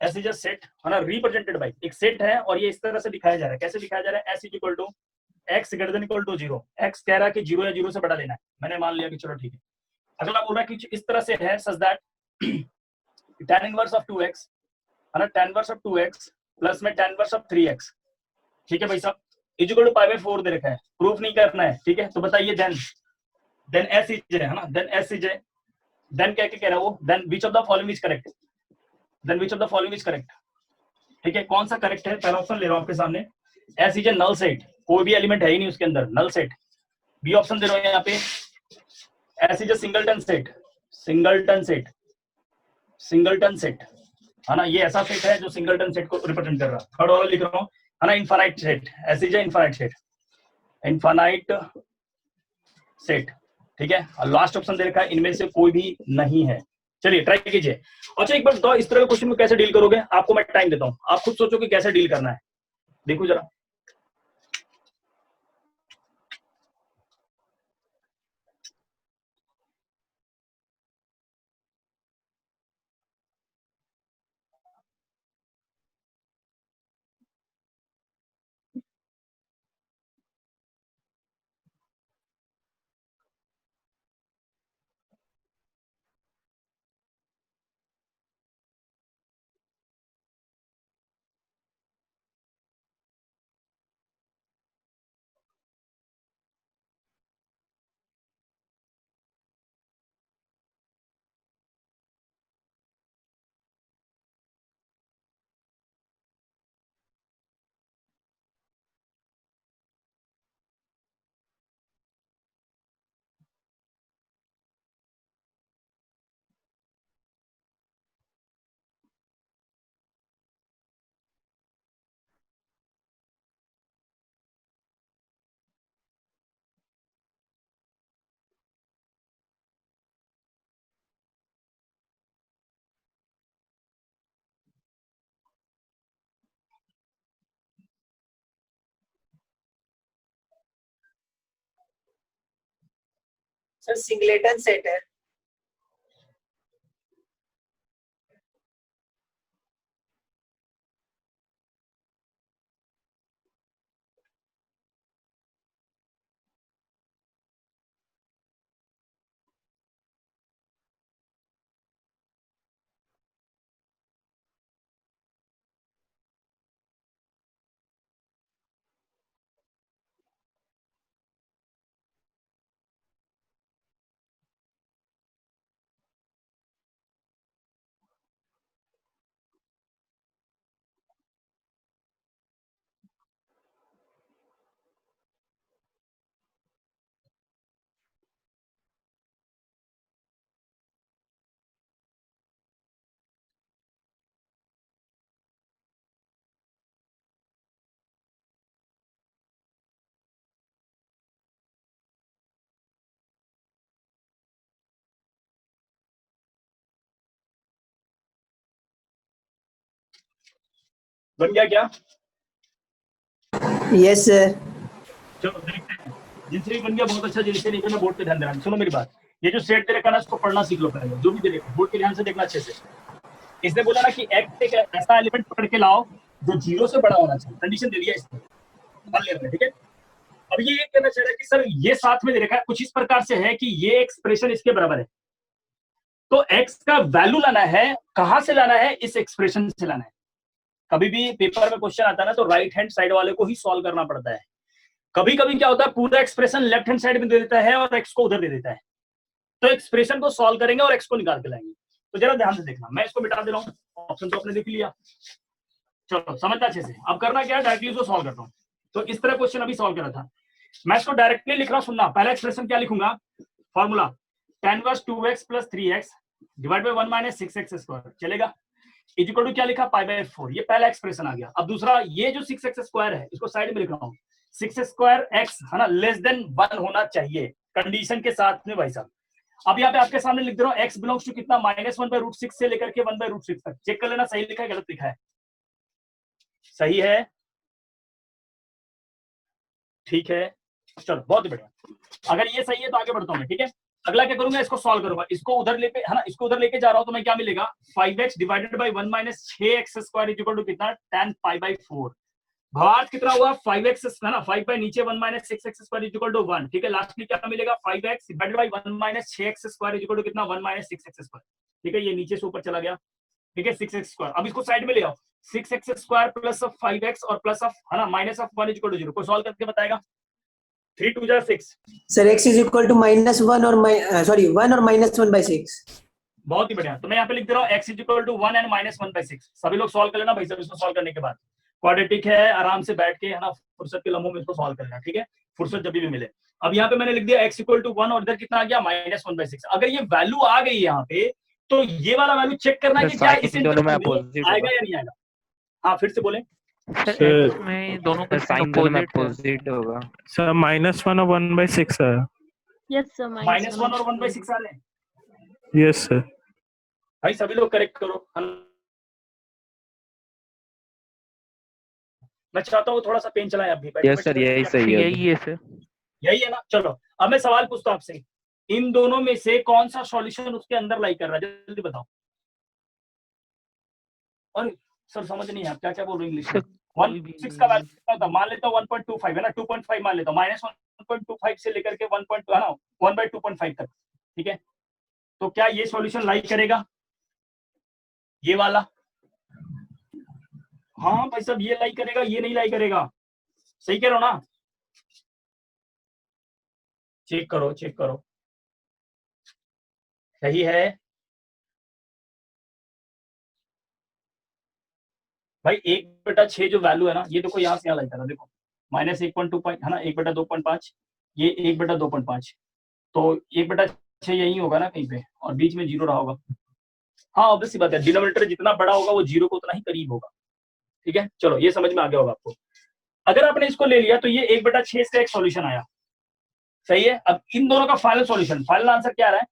S is a set, है ना, रिप्रेजेंटेड बाय एक सेट है और ये इस तरह से दिखाया जा रहा है। कैसे दिखाया जा रहा है? S equal to x greater than equal to 0, x कह रहा है कि 0 या 0 से बड़ा लेना है, मैंने मान लिया कि चलो ठीक है। अगला बोल रहा है कि इस तरह से है such that tan inverse of 2x, है ना, tan inverse of 2x plus में tan इनवर्स ऑफ 3x, ठीक है भाई साहब, इक्वल टू π/4 दे रखा है, प्रूफ नहीं करना है, ठीक है। तो बताइए देन एस इज है ना, देन एस इज, देन क्या कह रहा है वो, then which of the following is correct, then which of the following is correct, ठीक है। कौन सा करेक्ट है? पहला ऑप्शन ले रहा हूं आपके सामने, S is a null set, कोई भी एलिमेंट है ही नहीं उसके अंदर, नल सेट। बी ऑप्शन दे रहा हूं यहाँ पे, S is a singleton set, singleton set, singleton set, है ना, ये ऐसा सेट है जो सिंगलटन सेट को रिप्रेजेंट कर रहा है। थर्ड वाला लिख रहा हूं, है ना, infinite set, S is A infinite set, infinite set, ठीक है। और लास्ट ऑप्शन दे रखा है इनमें से कोई भी नहीं है। चलिए ट्राई कीजिए। अच्छा एक बार बताओ इस तरह के क्वेश्चन में कैसे डील करोगे? आपको मैं टाइम देता हूं, आप खुद सोचो कि कैसे डील करना है। देखो जरा, सर सिंगलेटन सेट है। बन गया क्या? Yes sir. चलो देखते हैं, जिनसे भी बन गया बहुत अच्छा, जिनसे नहीं बना बोर्ड पे ध्यान देना। सुनो मेरी बात, ये जो सेट दे रखा ना इसको पढ़ना सीख लो पहले, जो भी दे रखा बोर्ड पे ध्यान से देखना अच्छे से। इसने बोला ना कि एक्स एक ऐसा एलिमेंट पकड़ के लाओ जो 0 से बड़ा होना चाहिए, कंडीशन दे दिया इसने, मान लेना, ठीक है। अब ये कहना चाह रहा है कि सर ये साथ में दे रखा है कुछ इस प्रकार से है कि ये एक्सप्रेशन इसके बराबर है, तो एक्स का वैल्यू लाना है, कहां से लाना है? इस एक्सप्रेशन से लाना है। कभी भी पेपर में क्वेश्चन आता है ना तो राइट हैंड साइड वाले को ही सॉल्व करना पड़ता है। कभी कभी क्या होता है पूरा एक्सप्रेशन लेफ्ट हैंड साइड में दे देता है और एक्स को उधर दे देता है, तो एक्सप्रेशन को सॉल्व करेंगे और एक्स को निकाल के लाएंगे। तो जरा ध्यान से देखना, मैं इसको मिटा दे रहा हूँ, ऑप्शन तो आपने देख लिया, चलो समझना अच्छे से। अब करना क्या है, डायरेक्टली इसको सॉल्व करता हूँ। तो इस तरह क्वेश्चन अभी सॉल्व करा था, मैं इसको डायरेक्टली लिख रहा हूँ। सुनना, पहला एक्सप्रेशन क्या लिखूंगा, formula tan inverse 2x plus 3x divide by 1 minus 6x square, चलेगा। इज इक्वल टू क्या लिखा, पाई बाय 4, ये पहला एक्सप्रेशन आ गया। अब दूसरा, ये जो 6x स्क्वायर है इसको साइड में लिख रहा हूँ, 6 स्क्वायर x है ना लेस देन 1 होना चाहिए कंडीशन के साथ में भाई साहब। अब यहाँ पे आपके सामने लिख दे रहा हूँ x बिलोंग्स टू कितना, -1/√6 से लेकर के 1/√6 तक। चेक कर लेना सही लिखा है गलत लिखा है, सही है, ठीक है, चलो बहुत बढ़िया। अगर ये सही है तो आगे बढ़ता हूँ मैं, ठीक है। अगला क्या करूंगा, इसको सॉल्व करूंगा, इसको उधर लेके है ना, इसको उधर लेके जा रहा हूं तो मैं क्या मिलेगा, 5x divided by 1 minus 6x square is equal to कितना, tan पाई बाय 4। भावार्थ कितना हुआ, 5x है ना, 5 बाय नीचे 1 minus 6x square is equal to 1, ठीक है। लास्ट में क्या मिलेगा, 5x divided by 1 minus 6x square is equal to कितना, 1 माइनस 6x स्क्वायर, ठीक है। ये नीचे से ऊपर चला गया, ठीक है, 6x स्क्वायर। अब इसको साइड में ले आओ, 6x square plus of 5x और प्लस ऑफ है ना minus of 1 is equal to 0। कोई सॉल्व करके बताएगा, 3 2 6। Sir x is equal to -1 और 1 और -1/6। बहुत ही बढ़िया, तो मैं यहाँ पे लिख दे रहा हूँ x is equal to 1 and -1/6। सभी लोग सॉल्व कर लेना भाई साहब, इसको सॉल्व करने के बाद क्वाड्रेटिक है, आराम से बैठ के है ना फुर्सत के लम्हों में इसको सॉल्व करना, ठीक है, फुर्सत जब भी मिले। अब यहाँ पे मैंने लिख दिया x इक्वल टू 1 और इधर कितना आ गया, -1/6। अगर ये वैल्यू आ गई यहाँ पे तो ये वाला वैल्यू चेक करना है कि क्या इसे आएगा या नहीं आएगा। हाँ फिर से बोले, सर x में दोनों का साइन दोनों में अपोजिट होगा। सर -1 और 1/6 है। यस सर -1 और 1/6 आ रहे हैं। Yes sir. भाई सभी लोग करेक्ट करो। मैं चाहता हूँ थोड़ा सा पेन चलाएं अभी। यस सर, यही सही है। यही है सर। यही है ना। चलो अब मैं सवाल पूछता हूँ आपसे, इन दोनों में से कौन सा सॉल्यूशन उसके अंदर लाई कर रहा है, जल्दी बताओ। अरे सर समझ नहीं है, क्या क्या बोल रहे हो इंग्लिश में। 1/6 का वैल्यू कितना था, मान लेता हूँ 1.25 है ना, 2.5 मान लेता हूँ, -1.25 से लेकर के 1/2.5 तक, ठीक है। तो क्या ये सॉल्यूशन लाई करेगा, ये वाला? हाँ भाई साहब, ये लाई करेगा, ये नहीं लाई करेगा। सही कह रहे हो ना? चेक करो, चेक करो, सही है भाई। 1/6 जो वैल्यू है ना, ये देखो यहाँ से यहाँ लाई कर रहा, देखो -1.25 है ना, 1/2.5, ये 1/2.5, तो 1/6 यही होगा ना कहीं पे, और बीच में 0 रहा होगा। हाँ ऑब्वियस सी बात है, डिनोमिनेटर जितना बड़ा होगा वो 0 को उतना ही करीब होगा, ठीक है। चलो ये समझ में आ गया होगा आपको। अगर आपने इसको ले लिया तो ये 1/6 का एक सॉल्यूशन आया, सही है। अब इन दोनों का फाइनल सॉल्यूशन, फाइनल आंसर क्या आ रहा है?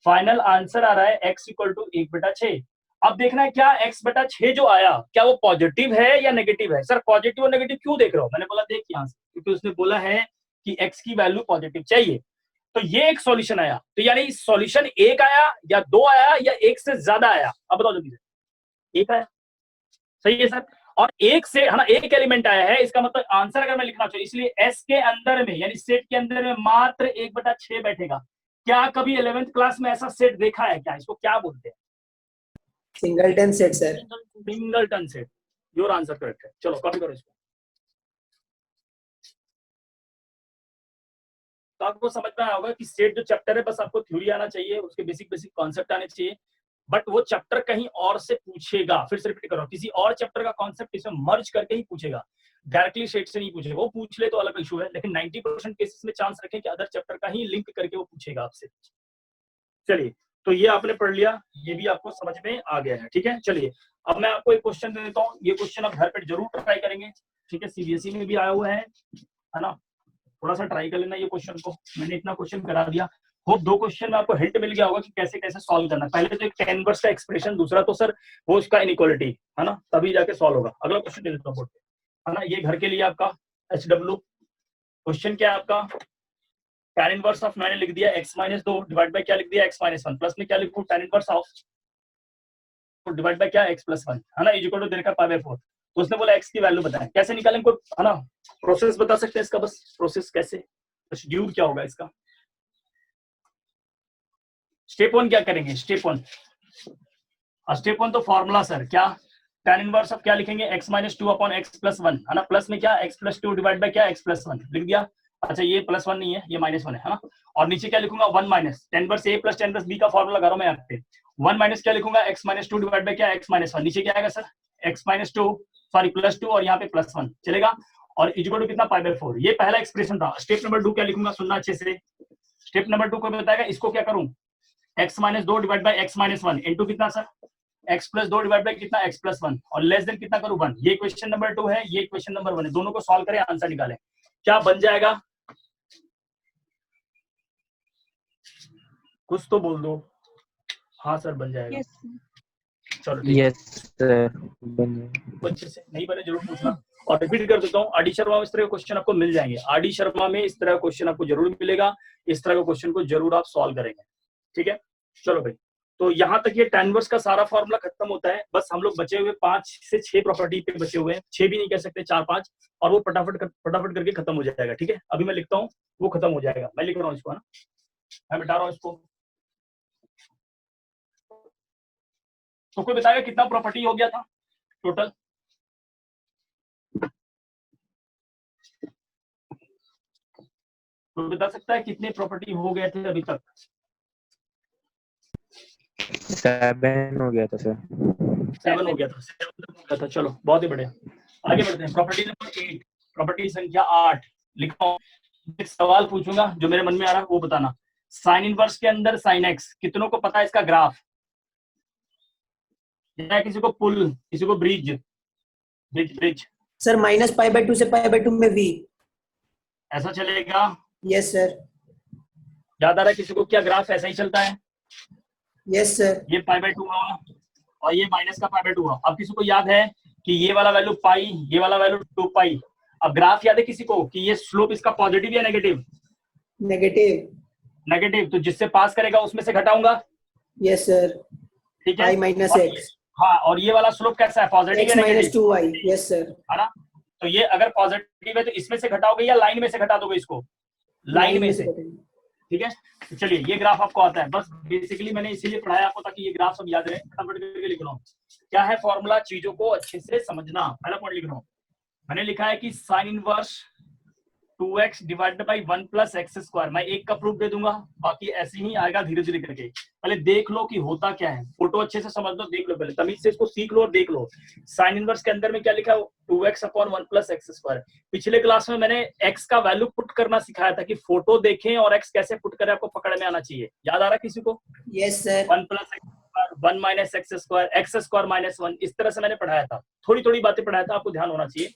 फाइनल आंसर आ रहा है x = 1/6। अब देखना है क्या x/6 जो आया, क्या वो पॉजिटिव है या नेगेटिव है। सर पॉजिटिव और नेगेटिव क्यों देख रहे हो? मैंने बोला देख यहाँ से, क्योंकि उसने बोला है कि x की वैल्यू पॉजिटिव चाहिए, तो ये एक सॉल्यूशन आया। तो यानी सॉल्यूशन 1 आया या 2 आया या 1 से ज्यादा आया, अब बताओ जल्दी से। 1 आया, सही है सर। और 1 से है ना, 1 एलिमेंट आया है, इसका मतलब आंसर अगर मैं लिखना चाहूँ, इसलिए S के अंदर में यानी सेट के अंदर में मात्र 1/6 बैठेगा। क्या कभी 11th क्लास में ऐसा सेट देखा है क्या? इसको क्या बोलते हैं? Singleton set sir. Singleton set, your answer correct है। चलो कॉपी करो इसको। तो आपको समझ में आया होगा कि सेट जो चैप्टर है, बस आपको थ्योरी आना चाहिए, उसके बेसिक बेसिक कॉन्सेप्ट आने चाहिए, बट वो चैप्टर कहीं और से पूछेगा। फिर से रिपीट करो, किसी और चैप्टर का कॉन्सेप्ट इसमें मर्ज करके ही पूछेगा, डायरेक्टली सेट से नहीं पूछेगा। वो पूछ ले तो अलग इशू है, लेकिन 90% केसेस में चांस रखें कि अदर चैप्टर का ही लिंक करके वो पूछेगा आपसे। चलिए, तो ये आपने पढ़ लिया, ये भी आपको समझ में आ गया है, ठीक है। चलिए अब मैं आपको एक क्वेश्चन दे देता हूँ, ये क्वेश्चन आप घर पे जरूर ट्राई करेंगे, ठीक है। सीबीएसई में भी आया हुआ है ना, थोड़ा सा ट्राई कर लेना ये क्वेश्चन को। मैंने इतना क्वेश्चन करा दिया, होप 2 क्वेश्चन में आपको हिंट मिल गया होगा कि कैसे कैसे सॉल्व करना है। पहले तो एक tan इनवर्स का एक्सप्रेशन, दूसरा तो सर वो उसका इनइक्वालिटी है ना, तभी जाके सॉल्व होगा। अगला क्वेश्चन दे देता हूं बोर्ड पे, है ना, ये घर के लिए आपका HW क्वेश्चन क्या है आपका, tan इनवर्स ऑफ, मैंने लिख दिया x-2 डिवाइड बाय क्या लिख दिया x-1, प्लस में क्या लिखूं, tan inverse of divide by क्या x+1, है ना, इक्वल टू देकर π/4। तो उसने बोला x की वैल्यू बताएं, कैसे निकालें, कोई है ना प्रोसेस बता सकते हैं इसका? बस प्रोसेस कैसे, शेड्यूल क्या होगा इसका? स्टेप 1 क्या करेंगे, स्टेप 1 तो फॉर्मूला सर क्या, tan इनवर्स ऑफ क्या लिखेंगे, x-2/x+1, है ना, प्लस में क्या x+2 डिवाइड बाय क्या x+1 लिख दिया। अच्छा ये +1 नहीं है, ये -1 है ना, और नीचे क्या लिखूंगा 1 minus tan inverse a + tan inverse b का फॉर्मूला लगा रहा हूं मैं यहाँ पे। 1 माइनस क्या लिखूंगा x-2 डिवाइड बाय क्या x-1, नीचे क्या आएगा सर x-2 सॉरी +2 और यहाँ पे +1 चलेगा, और इक्वल टू कितना π/4। ये पहला एक्सप्रेशन था। स्टेप नंबर 2 क्या लिखूंगा, सुनना अच्छे से। स्टेप नंबर 2 को बताएगा, इसको क्या करूं, x-2 divide by x-1 into कितना सर x+2 डिवाइड बाय कितना x+1, और लेस देन कितना करूं 1। ये क्वेश्चन नंबर 2 है, ये क्वेश्चन नंबर 1 है, दोनों को सॉल्व करें, आंसर निकालें, क्या बन जाएगा, कुछ तो बोल दो। हाँ सर बन जाएगा। यस चलो ठीक है, यस सर, बन जाएगा। अच्छे से नहीं बने जरूर पूछना। और रिपीट कर देता हूँ, आरडी शर्मा में इस तरह के क्वेश्चन आपको मिल जाएंगे, आरडी शर्मा में इस तरह का क्वेश्चन आपको जरूर मिलेगा, इस तरह का क्वेश्चन को जरूर आप सॉल्व करेंगे, ठीक है। चलो भाई, तो यहाँ तक ये tan इनवर्स का सारा फॉर्मूला खत्म होता है। बस हम लोग बचे हुए 5 से 6 प्रॉपर्टी पे बचे हुए हैं, 6 भी नहीं कह सकते, 4-5, और वो फटाफट करके खत्म हो जाएगा, ठीक है। अभी मैं लिखता हूँ, वो खत्म हो जाएगा, मैं लिख रहा हूँ इसको, है ना, मैं मिटा रहा हूँ इसको। तो कोई बताएगा कितना प्रॉपर्टी हो गया था टोटल, कोई बता सकता है कितने प्रॉपर्टी हो गए थे अभी तक? 7 हो गया था सर। 7 हो गया था, 7 तक हो गया था। चलो बहुत ही बढ़िया, आगे बढ़ते हैं। प्रॉपर्टी नंबर 8, प्रॉपर्टी संख्या 8 लिखो। एक सवाल पूछूंगा जो मेरे मन में आ रहा है वो बताना। साइन इनवर्स के अंदर साइन एक्स, कितनों को पता है इसका ग्राफ? या किसी को पुल, किसी को bridge, bridge bridge sir minus pi by 2 से पाई बाय 2 में v। ऐसा चलेगा? Yes sir. याद आ रहा है किसी को क्या ग्राफ ऐसा ही चलता है? Yes sir. ये पाई बाय 2 हुआ और ये माइनस का पाई बाय 2 हुआ। अब किसी को याद है कि ये वाला वैल्यू पाई, ये वाला वैल्यू 2 पाई। अब ग्राफ याद है किसी को कि ये स्लोप इसका पॉजिटिव या नेगेटिव? नेगेटिव। नेगेटिव, तो जिससे पास करेगा उसमें से घटाऊंगा। Yes sir. ठीक है, पाई माइनस और एक्स। हाँ, और ये वाला स्लोप कैसा है, पॉजिटिव एक्स या minus negative? 2y। Yes sir. है ना? तो ये अगर पॉजिटिव है तो इसमें से घटाओगे या लाइन में से घटा दोगे इसको? लाइन में से। ठीक है, तो चलिए ये ग्राफ आपको आता है। बस बेसिकली मैंने इसीलिए पढ़ाया आपको ताकि ये ग्राफ सब याद रहे। फटाफट करके लिख रहा हूँ क्या है फॉर्मूला, चीजों को अच्छे से समझना। पहला पॉइंट लिख रहा हूँ, मैंने लिखा है कि sine inverse 2x divided by 1 plus x square. मैं एक का प्रूफ दे दूंगा, बाकी ऐसे ही आएगा धीरे धीरे करके। पहले देख लो कि होता क्या है, फोटो अच्छे से समझ लो, देख लो पहले, तमीज से इसको सीख लो और देख लो। साइन इनवर्स के अंदर में क्या लिखा है, 2x upon 1 plus x square. पिछले क्लास में मैंने x का वैल्यू पुट करना सिखाया था कि फोटो देखें और x कैसे पुट करें आपको पकड़ में आना चाहिए। याद आ रहा है किसी को? Yes sir. 1 plus x square 1 minus x square minus 1, इस तरह से मैंने पढ़ाया था। थोड़ी थोड़ी बातें पढ़ाया था, आपको ध्यान होना चाहिए।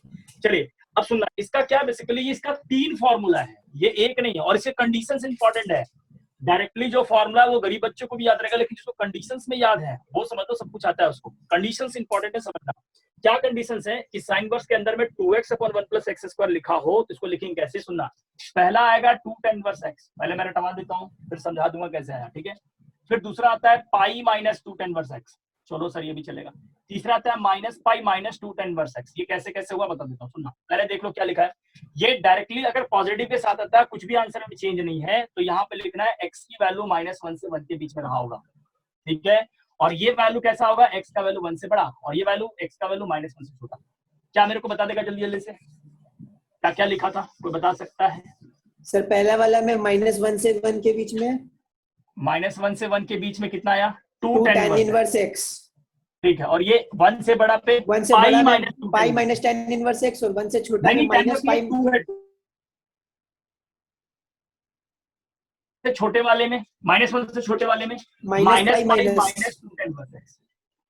चलिए अब सुनना, इसका क्या बेसिकली इसका 3 फॉर्मूला है, ये एक नहीं है, और इसके कंडीशंस इंपॉर्टेंट है। डायरेक्टली जो फॉर्मूला है वो गरीब बच्चों को भी याद रहेगा, लेकिन जिसको कंडीशंस में याद है वो समझ लो सब कुछ आता है उसको। कंडीशंस इंपॉर्टेंट है समझना। क्या कंडीशंस है कि साइन इनवर्स के अंदर में 2x upon 1 plus x square लिखा हो तो इसको लिखेंगे कैसे, सुनना। पहला आएगा 2 tan इनवर्स x, पहले मैं रटवा देता हूँ फिर समझा दूंगा कैसे आया। ठीक है, फिर दूसरा आता है पाई माइनस 2 tan इनवर्स x, चलो सर ये भी चलेगा। तीसरा आता है minus pi minus 2 tan inverse x। ये कैसे कैसे हुआ बता देता हूँ, सुनना। पहले देख लो क्या लिखा है, ये डायरेक्टली अगर पॉजिटिव के साथ आता है, कुछ भी आंसर में चेंज नहीं है, तो यहाँ पे लिखना है x की वैल्यू -1 से 1 के बीच में रहा होगा। ठीक है, और ये वैल्यू कैसा होगा, x का वैल्यू 1 से बड़ा और ये वैल्यू x का वैल्यू -1 से छोटा। क्या मेरे को बता देगा जल्दी जल्दी से, क्या क्या लिखा था, कोई बता सकता है? सर पहला वाला में -1 से 1 के बीच में, -1 से 1 के बीच में कितना आया, 2 2 tan tan inverse. Inverse x। ठीक है, और ये 1 से बड़ा पे 1 से बड़ा में pi minus tan inverse x और 1 से छोटा में माइनस पाई। छोटे वाले में -1 से छोटे वाले में minus minus 2 tan inverse x।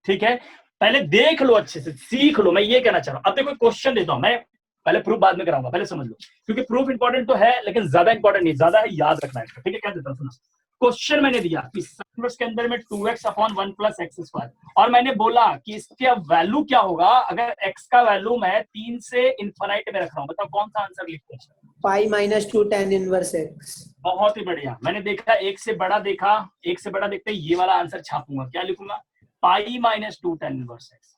ठीक है, पहले देख लो अच्छे से, सीख लो, मैं ये कहना चाह रहा हूँ। अब देखो क्वेश्चन देता हूँ मैं, पहले प्रूफ बाद में कराऊंगा, पहले समझ लो, क्योंकि प्रूफ इंपॉर्टेंट तो है लेकिन ज्यादा इंपॉर्टेंट नहीं, ज्यादा है याद रखना है। ठीक है, क्या देता हूँ सुना। क्वेश्चन मैंने दिया कि साइन इनवर्स के अंदर में 2x upon 1 plus x square, और मैंने बोला कि इसका वैल्यू क्या होगा अगर x का वैल्यू मैं 3 से इनफाइनाइट में रख रहा हूँ। बताओ कौन सा आंसर लिखते हैं? पाई माइनस 2 tan इनवर्स x। बहुत ही बढ़िया, मैंने देखा एक से बड़ा देखा, एक से बड़ा देखते ही ये वाला आंसर छापूंगा। क्या लिखूंगा, पाई माइनस 2 tan इनवर्स x।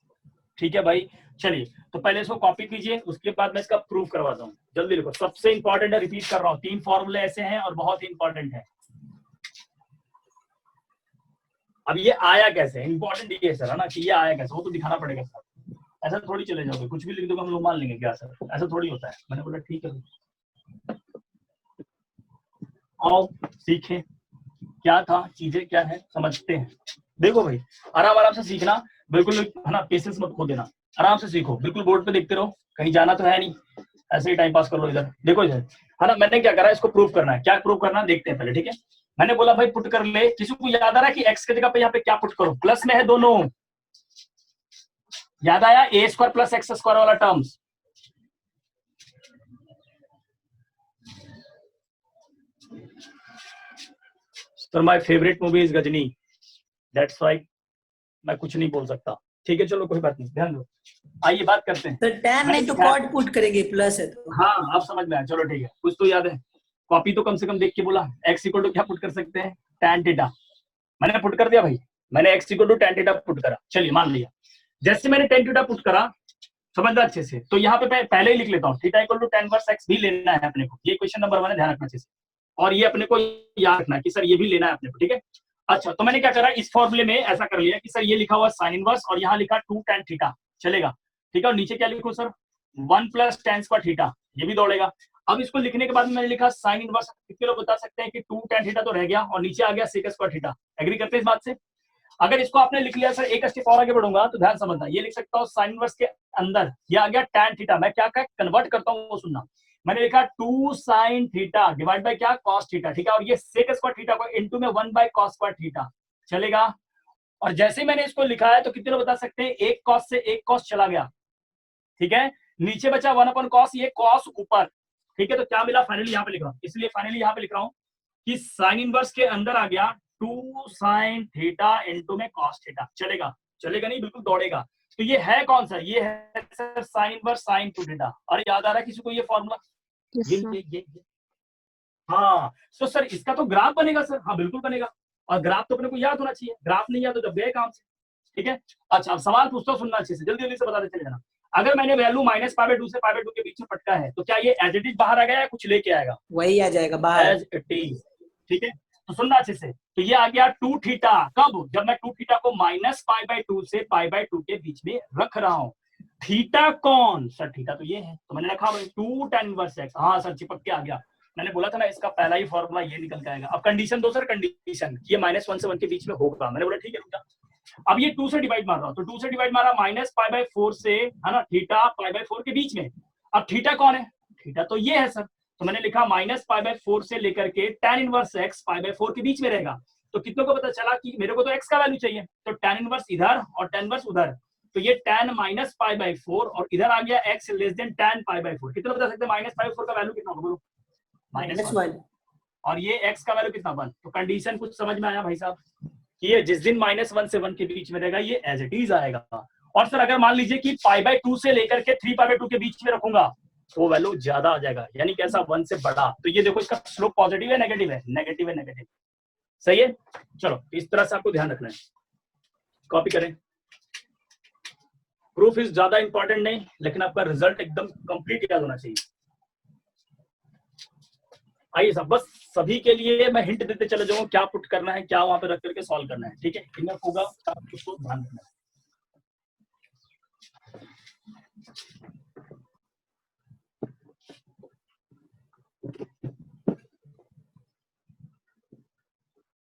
ठीक है भाई, चलिए तो पहले इसको कॉपी कीजिए, उसके बाद मैं इसका प्रूफ करवाता हूँ। जल्दी लिखो, सबसे इंपॉर्टेंट है, रिपीट कर रहा हूँ, 3 फॉर्मूले ऐसे हैं और बहुत ही इंपॉर्टेंट है। अब ये आया कैसे, इंपॉर्टेंट ये है सर, है ना, कि ये आया कैसे, वो तो दिखाना पड़ेगा सर। ऐसा थोड़ी चले जाओगे, कुछ भी लिख दोगे हम लोग मान लेंगे क्या सर, ऐसा थोड़ी होता है। मैंने बोला ठीक है, आओ सीखें क्या था, चीजें क्या है समझते हैं। देखो भाई आराम आराम से सीखना, बिल्कुल है ना, पेशेंस मत खो देना, आराम से सीखो, बिल्कुल बोर्ड पे देखते रहो, कहीं जाना तो है नहीं, ऐसे ही टाइम पास कर लो इधर। देखो इधर, है ना, मैंने क्या करा, इसको प्रूव करना है। क्या प्रूव करना है देखते हैं पहले। ठीक है, मैंने बोला भाई पुट कर ले, किसी को याद आ रहा है कि x की जगह पे यहाँ पे क्या पुट करो, प्लस में है दोनों, याद आया, a square plus x square वाला terms. Sir my favourite movie is Ghajini, that's why मैं कुछ नहीं बोल सकता। ठीक है चलो कोई बात नहीं, ध्यान दो, आइए बात करते हैं। सर tan नहीं तो cot पुट करेंगे, प्लस है तो। हाँ अब समझ में आया, चलो ठीक है, कुछ तो याद है। कॉपी तो कम से कम देख के बोला, x इक्वल टू क्या पुट कर सकते हैं, tan थीटा। मैंने पुट कर दिया भाई, मैंने x equal to tan theta put करा। चलिए मान लिया, जैसे मैंने tan थीटा पुट करा, समझना अच्छे से, तो यहाँ पे पहले ही लिख लेता हूँ, theta equal to tan inverse x भी लेना है अपने को। ये क्वेश्चन नंबर 1 है, ध्यान रखना अच्छे से, और ये अपने को याद रखना है कि सर ये भी लेना है अपने को। ठीक है, अच्छा तो मैंने क्या करा, इस फॉर्मूले में ऐसा कर लिया कि सर ये लिखा हुआ साइन इनवर्स और यहाँ लिखा 2 tan थीटा, चलेगा। ठीक है, और नीचे क्या लिखूं sir, 1 plus tan square theta, ये भी दौड़ेगा। अब इसको लिखने के बाद मैंने लिखा साइन इनवर्स, कितने लोग बता सकते हैं कि 2 tan थीटा तो रह गया और नीचे आ गया sec स्क्वायर थीटा। एग्री करते हैं इस बात से? अगर इसको आपने लिख लिया सर, एक स्टेप और आगे बढ़ूंगा तो ध्यान समझना, ये लिख सकता हूँ साइन इनवर्स के अंदर ये आ गया tan थीटा, मैं क्या कन्वर्ट करता हूँ वो सुनना। मैंने लिखा 2 sin थीटा डिवाइड बाय क्या, cos थीटा। ठीक है, और ये sec स्क्वायर थीटा को इनटू में 1 बाय cos स्क्वायर थीटा, चलेगा। और जैसे ही मैंने इसको लिखा है तो कितने लोग बता सकते हैं, एक cos से एक cos चला गया। ठीक है, नीचे बचा 1/cos, ये cos ऊपर, ठीक है। तो क्या मिला फाइनली यहाँ पे लिख रहा हूँ, इसलिए फाइनली यहाँ पे लिख रहा हूँ कि साइन इनवर्स के अंदर आ गया 2 sin थीटा इनटू में cos थीटा। चलेगा? चलेगा नहीं, बिल्कुल दौड़ेगा। तो ये है कौन सा? ये है sir sine inverse sin 2 theta. और याद आ रहा है किसी को ये फॉर्मूला? ये हाँ, तो सर इसका तो ग्राफ बनेगा सर। हाँ बिल्कुल बनेगा, और ग्राफ तो अपने को याद होना चाहिए। ग्राफ नहीं याद तो जब गए काम से, ठीक है। अच्छा अब सवाल पूछता हूँ, सुनना अच्छे से, जल्दी जल्दी से बताते चले जाना। अगर मैंने वैल्यू -π/2 से π/2 के बीच में पटका है, तो क्या ये एज इट इज बाहर आ गया या कुछ लेके आएगा? वही आ जाएगा बाहर, एज इट इज, ठीक है। तो सुनना अच्छे से, तो ये आ गया 2 थीटा। कब? जब मैं 2 थीटा को -π/2 से π/2 के बीच में रख रहा हूँ। थीटा कौन? सर थीटा तो ये है, तो मैंने रखा भाई 2 tan इनवर्स x। हाँ सर चिपक के आ गया, मैंने बोला था ना इसका पहला ही फॉर्मूला ये निकल के आएगा। अब कंडीशन दो सर, कंडीशन ये -1 से 1 के बीच में होगा। मैंने बोला ठीक है रुक जा। अब ये 2 से डिवाइड मार रहा हूं, तो 2 से डिवाइड मारा -π/4 से, है ना, थीटा π/4 के बीच में। अब थीटा कौन है? थीटा तो ये है सर, तो मैंने लिखा -π/4 से लेकर के tan इनवर्स x π/4 के बीच में रहेगा। तो कितनों को पता चला कि मेरे को तो x का वैल्यू चाहिए, तो tan इनवर्स इधर और tan इनवर्स उधर, तो ये tan -π/4 और इधर आ गया x लेस देन tan π/4। कितना बता सकते हैं -π/4 का वैल्यू कितना होगा बोलो? -1। और ये x का वैल्यू कितना 1। तो कंडीशन कुछ समझ में आया भाई साहब? ये जिस दिन -1 से 1 के बीच में रहेगा ये एज इट इज आएगा। और सर अगर मान लीजिए कि π/2 से लेकर के 3π/2 के बीच में रखूंगा तो वैल्यू ज्यादा आ जाएगा, यानी कैसा? 1 से बड़ा। तो ये देखो इसका स्लोप पॉजिटिव है नेगेटिव है? नेगेटिव है, नेगेटिव। सही है, चलो इस तरह से आपको ध्यान रखना है। कॉपी करें। प्रूफ इज ज्यादा इंपॉर्टेंट नहीं, लेकिन आपका रिजल्ट एकदम कंप्लीट याद होना चाहिए। आइए साहब, बस सभी के लिए मैं हिंट देते चले जाऊंगा क्या पुट करना है, क्या वहां पे रख करके सॉल्व करना है, ठीक है। इनफ होगा, आप उसको ध्यान रखना है।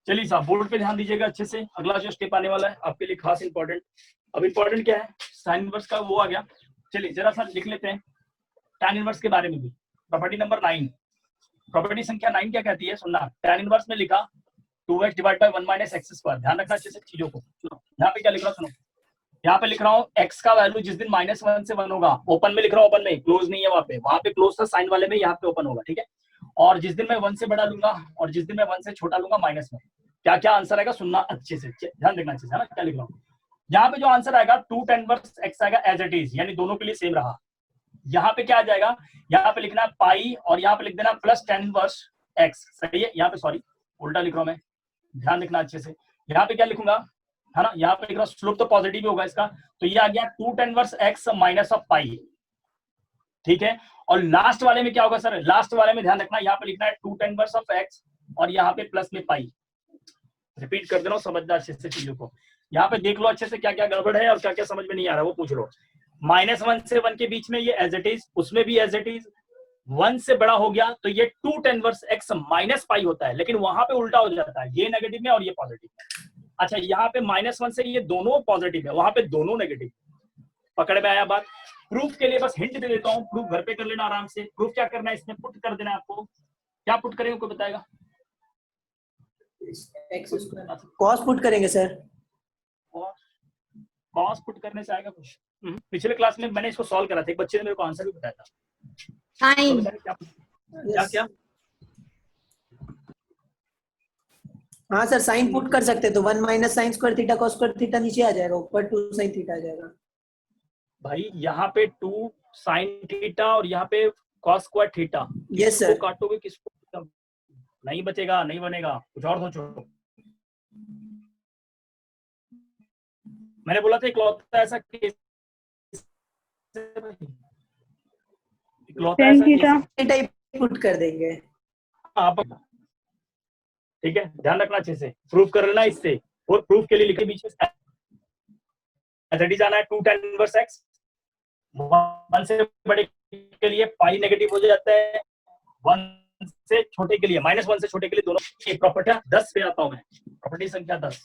चलिए साहब बोर्ड पे ध्यान दीजिएगा अच्छे से। अगला जो स्टेप आने वाला है आपके लिए खास इंपॉर्टेंट। अब इंपॉर्टेंट क्या है? साइन इनवर्स का वो आ गया। चलिए जरा सा लिख लेते हैं tan इनवर्स के बारे में भी। प्रॉपर्टी नंबर 9, प्रॉपर्टी संख्या 9 क्या कहती है? सुनना, tan इनवर्स में लिखा 2x डिवाइड बाय 1 - x²। ध्यान रखना अच्छे से चीजों को। यहाँ पे क्या लिख रहा हूँ? सुनो, यहाँ पे लिख रहा हूँ x का वैल्यू जिस दिन -1 से 1 होगा, ओपन में लिख रहा हूँ, ओपन में, क्लोज नहीं है वहां पे क्लोज था साइन वाले में, यहाँ पे ओपन होगा, ठीक है। और जिस दिन मैं 1 से बड़ा लूंगा और जिस दिन मैं 1 से छोटा लूंगा माइनस में, क्या क्या आंसर आएगा? सुनना अच्छे से, ध्यान देना अच्छे से, है ना। क्या लिख रहा हूँ यहाँ पे? जो आंसर आएगा 2 tan इनवर्स x आएगा एज इट इज, यानी दोनों के लिए सेम रहा। यहाँ पे क्या आ जाएगा? यहाँ पे लिखना पाई और यहाँ पे लिख देना प्लस tan इनवर्स x। सही है, यहाँ पे सॉरी उल्टा लिख रहा हूँ मैं, ध्यान देखना अच्छे से। यहाँ पे क्या लिखूंगा, है ना, यहाँ पे लिख रहा हूँ स्लोप तो पॉजिटिव ही होगा इसका, तो ये आ गया 2 tan inverse x minus of pi, ठीक है। और लास्ट वाले में क्या होगा सर? लास्ट वाले में ध्यान रखना, यहाँ पे लिखना है 2 tan इनवर्स ऑफ x और यहाँ पे प्लस में पाई। रिपीट कर दे रहा हूँ, समझना अच्छे से चीजों को। यहाँ पे देख लो अच्छे से क्या क्या गड़बड़ है और क्या क्या समझ में नहीं आ रहा वो पूछ लो। -1 से 1 के बीच में ये एज इट इज, उसमें भी एज इट इज। 1 से बड़ा हो गया तो ये 2 tan inverse x minus pi होता है, लेकिन वहां पे उल्टा हो जाता है, ये नेगेटिव में और ये पॉजिटिव है। अच्छा यहाँ पे -1 से ये दोनों पॉजिटिव है, वहां पे दोनों नेगेटिव। पकड़ में आया बात? प्रूफ के लिए बस हिंट दे देता हूँ, प्रूफ घर पे कर लेना आराम से। प्रूफ क्या करना है? इसमें पुट कर देना आपको। क्या पुट करेंगे कोई बताएगा? कॉस पुट करेंगे सर। कॉस पुट करने से आएगा कुछ? पिछले क्लास में मैंने इसको सॉल्व करा था, एक बच्चे ने मेरे को आंसर भी बताया था। Sin. क्या क्या? हाँ सर, साइन पुट कर सकते तो 1 - sin² थीटा cos² थीटा नीचे आ जाएगा, ऊपर 2 sin थीटा आ जाएगा। भाई यहाँ पे 2 sin थीटा और यहाँ पे cos² थीटा। Yes sir. काटोगे किसको? नहीं बचेगा, नहीं बनेगा, कुछ और सोचो। मैंने बोला था इकलौता ऐसा केस, इकलौता ऐसा टाइप पुट कर देंगे आप, ठीक है। ध्यान रखना अच्छे से, प्रूफ कर लेना इससे। और प्रूफ के लिए लिखे बीच में एज इट इज आना है 2 tan इनवर्स x। 1 से बड़े के लिए पाई नेगेटिव हो जाता है, 1 से छोटे के लिए -1 से छोटे के लिए दोनों। ये प्रॉपर्टी 10 पे आता हूं मैं, प्रॉपर्टी संख्या 10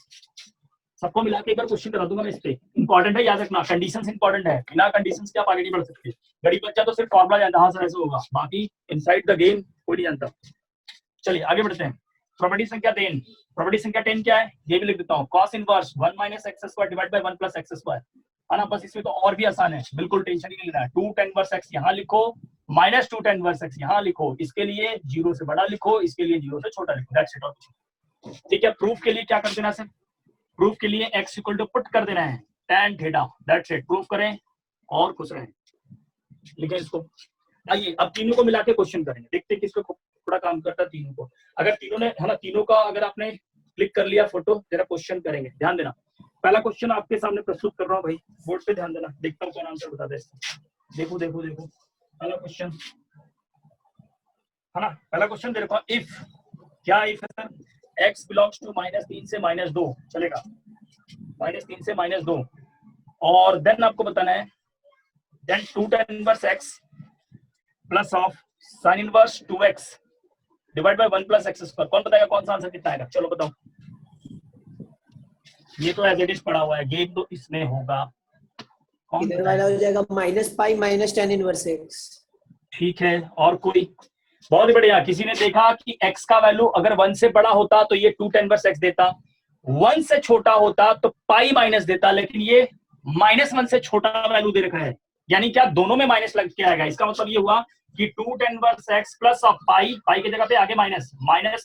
सबको मिला के एक बार क्वेश्चन करा दूंगा मैं इस पे। इंपॉर्टेंट है, याद रखना, कंडीशंस इंपॉर्टेंट है, बिना कंडीशंस के आप आगे नहीं बढ़ सकते। गरीब बच्चा तो सिर्फ फॉर्मूला जानता, हाँ सर ऐसा होगा, बाकी इनसाइड द गेम कोई नहीं जानता। चलिए आगे बढ़ते हैं। प्रॉपर्टी संख्या 10, प्रॉपर्टी संख्या 10 क्या है ये भी लिख देता हूँ। cos inverse 1 - x² divide by 1 + x²। है ना। बस इसमें तो और भी आसान है, बिल्कुल टेंशन ही नहीं लेना है। 2 tan इनवर्स x यहाँ लिखो, माइनस 2 tan इनवर्स x यहाँ लिखो, इसके लिए 0 से बड़ा लिखो, इसके लिए 0 से छोटा लिखो, दैट्स इट। ठीक है, प्रूफ के लिए क्या कर देना सर, प्रूफ के लिए x इक्वल टू पुट कर देना है tan theta, that's it. Proof करें और खुश रहें, लिखें इसको। आइए अब तीनों को मिला के क्वेश्चन करेंगे, देखते हैं किसको थोड़ा काम करता है तीनों को। अगर तीनों ने, है ना, तीनों का अगर आपने क्लिक कर लिया फोटो, जरा क्वेश्चन करेंगे, ध्यान देना। पहला क्वेश्चन आपके सामने प्रस्तुत कर रहा हूँ भाई, बोर्ड पे ध्यान देना, देखता हूँ कौन आंसर बता दे इसका। देखो देखो देखो, पहला क्वेश्चन है ना, पहला क्वेश्चन दे रखा है, इफ, क्या इफ है सर, x बिलोंग्स टू -3 से -2 चलेगा, -3 से -2, और देन आपको बताना है then 2 tan inverse x plus of sin inverse 2x divide by 1 plus x square. कौन बताएगा कौन सा आंसर कितना आएगा, चलो बताओ। ये तो एज इट इज पड़ा हुआ है, गेम तो इसमें होगा, कौन इधर वाला हो जाएगा -pi minus tan inverse x। ठीक है, और कोई, बहुत ही बढ़िया। किसी ने देखा कि x का वैल्यू अगर 1 से बड़ा होता तो ये 2 tan इनवर्स x देता, 1 से छोटा होता तो पाई माइनस देता, लेकिन ये -1 से छोटा वैल्यू दे रखा है, यानी क्या दोनों में माइनस लग के आएगा। इसका मतलब ये हुआ कि 2 tan inverse x plus of pi, pi की जगह पे आगे minus,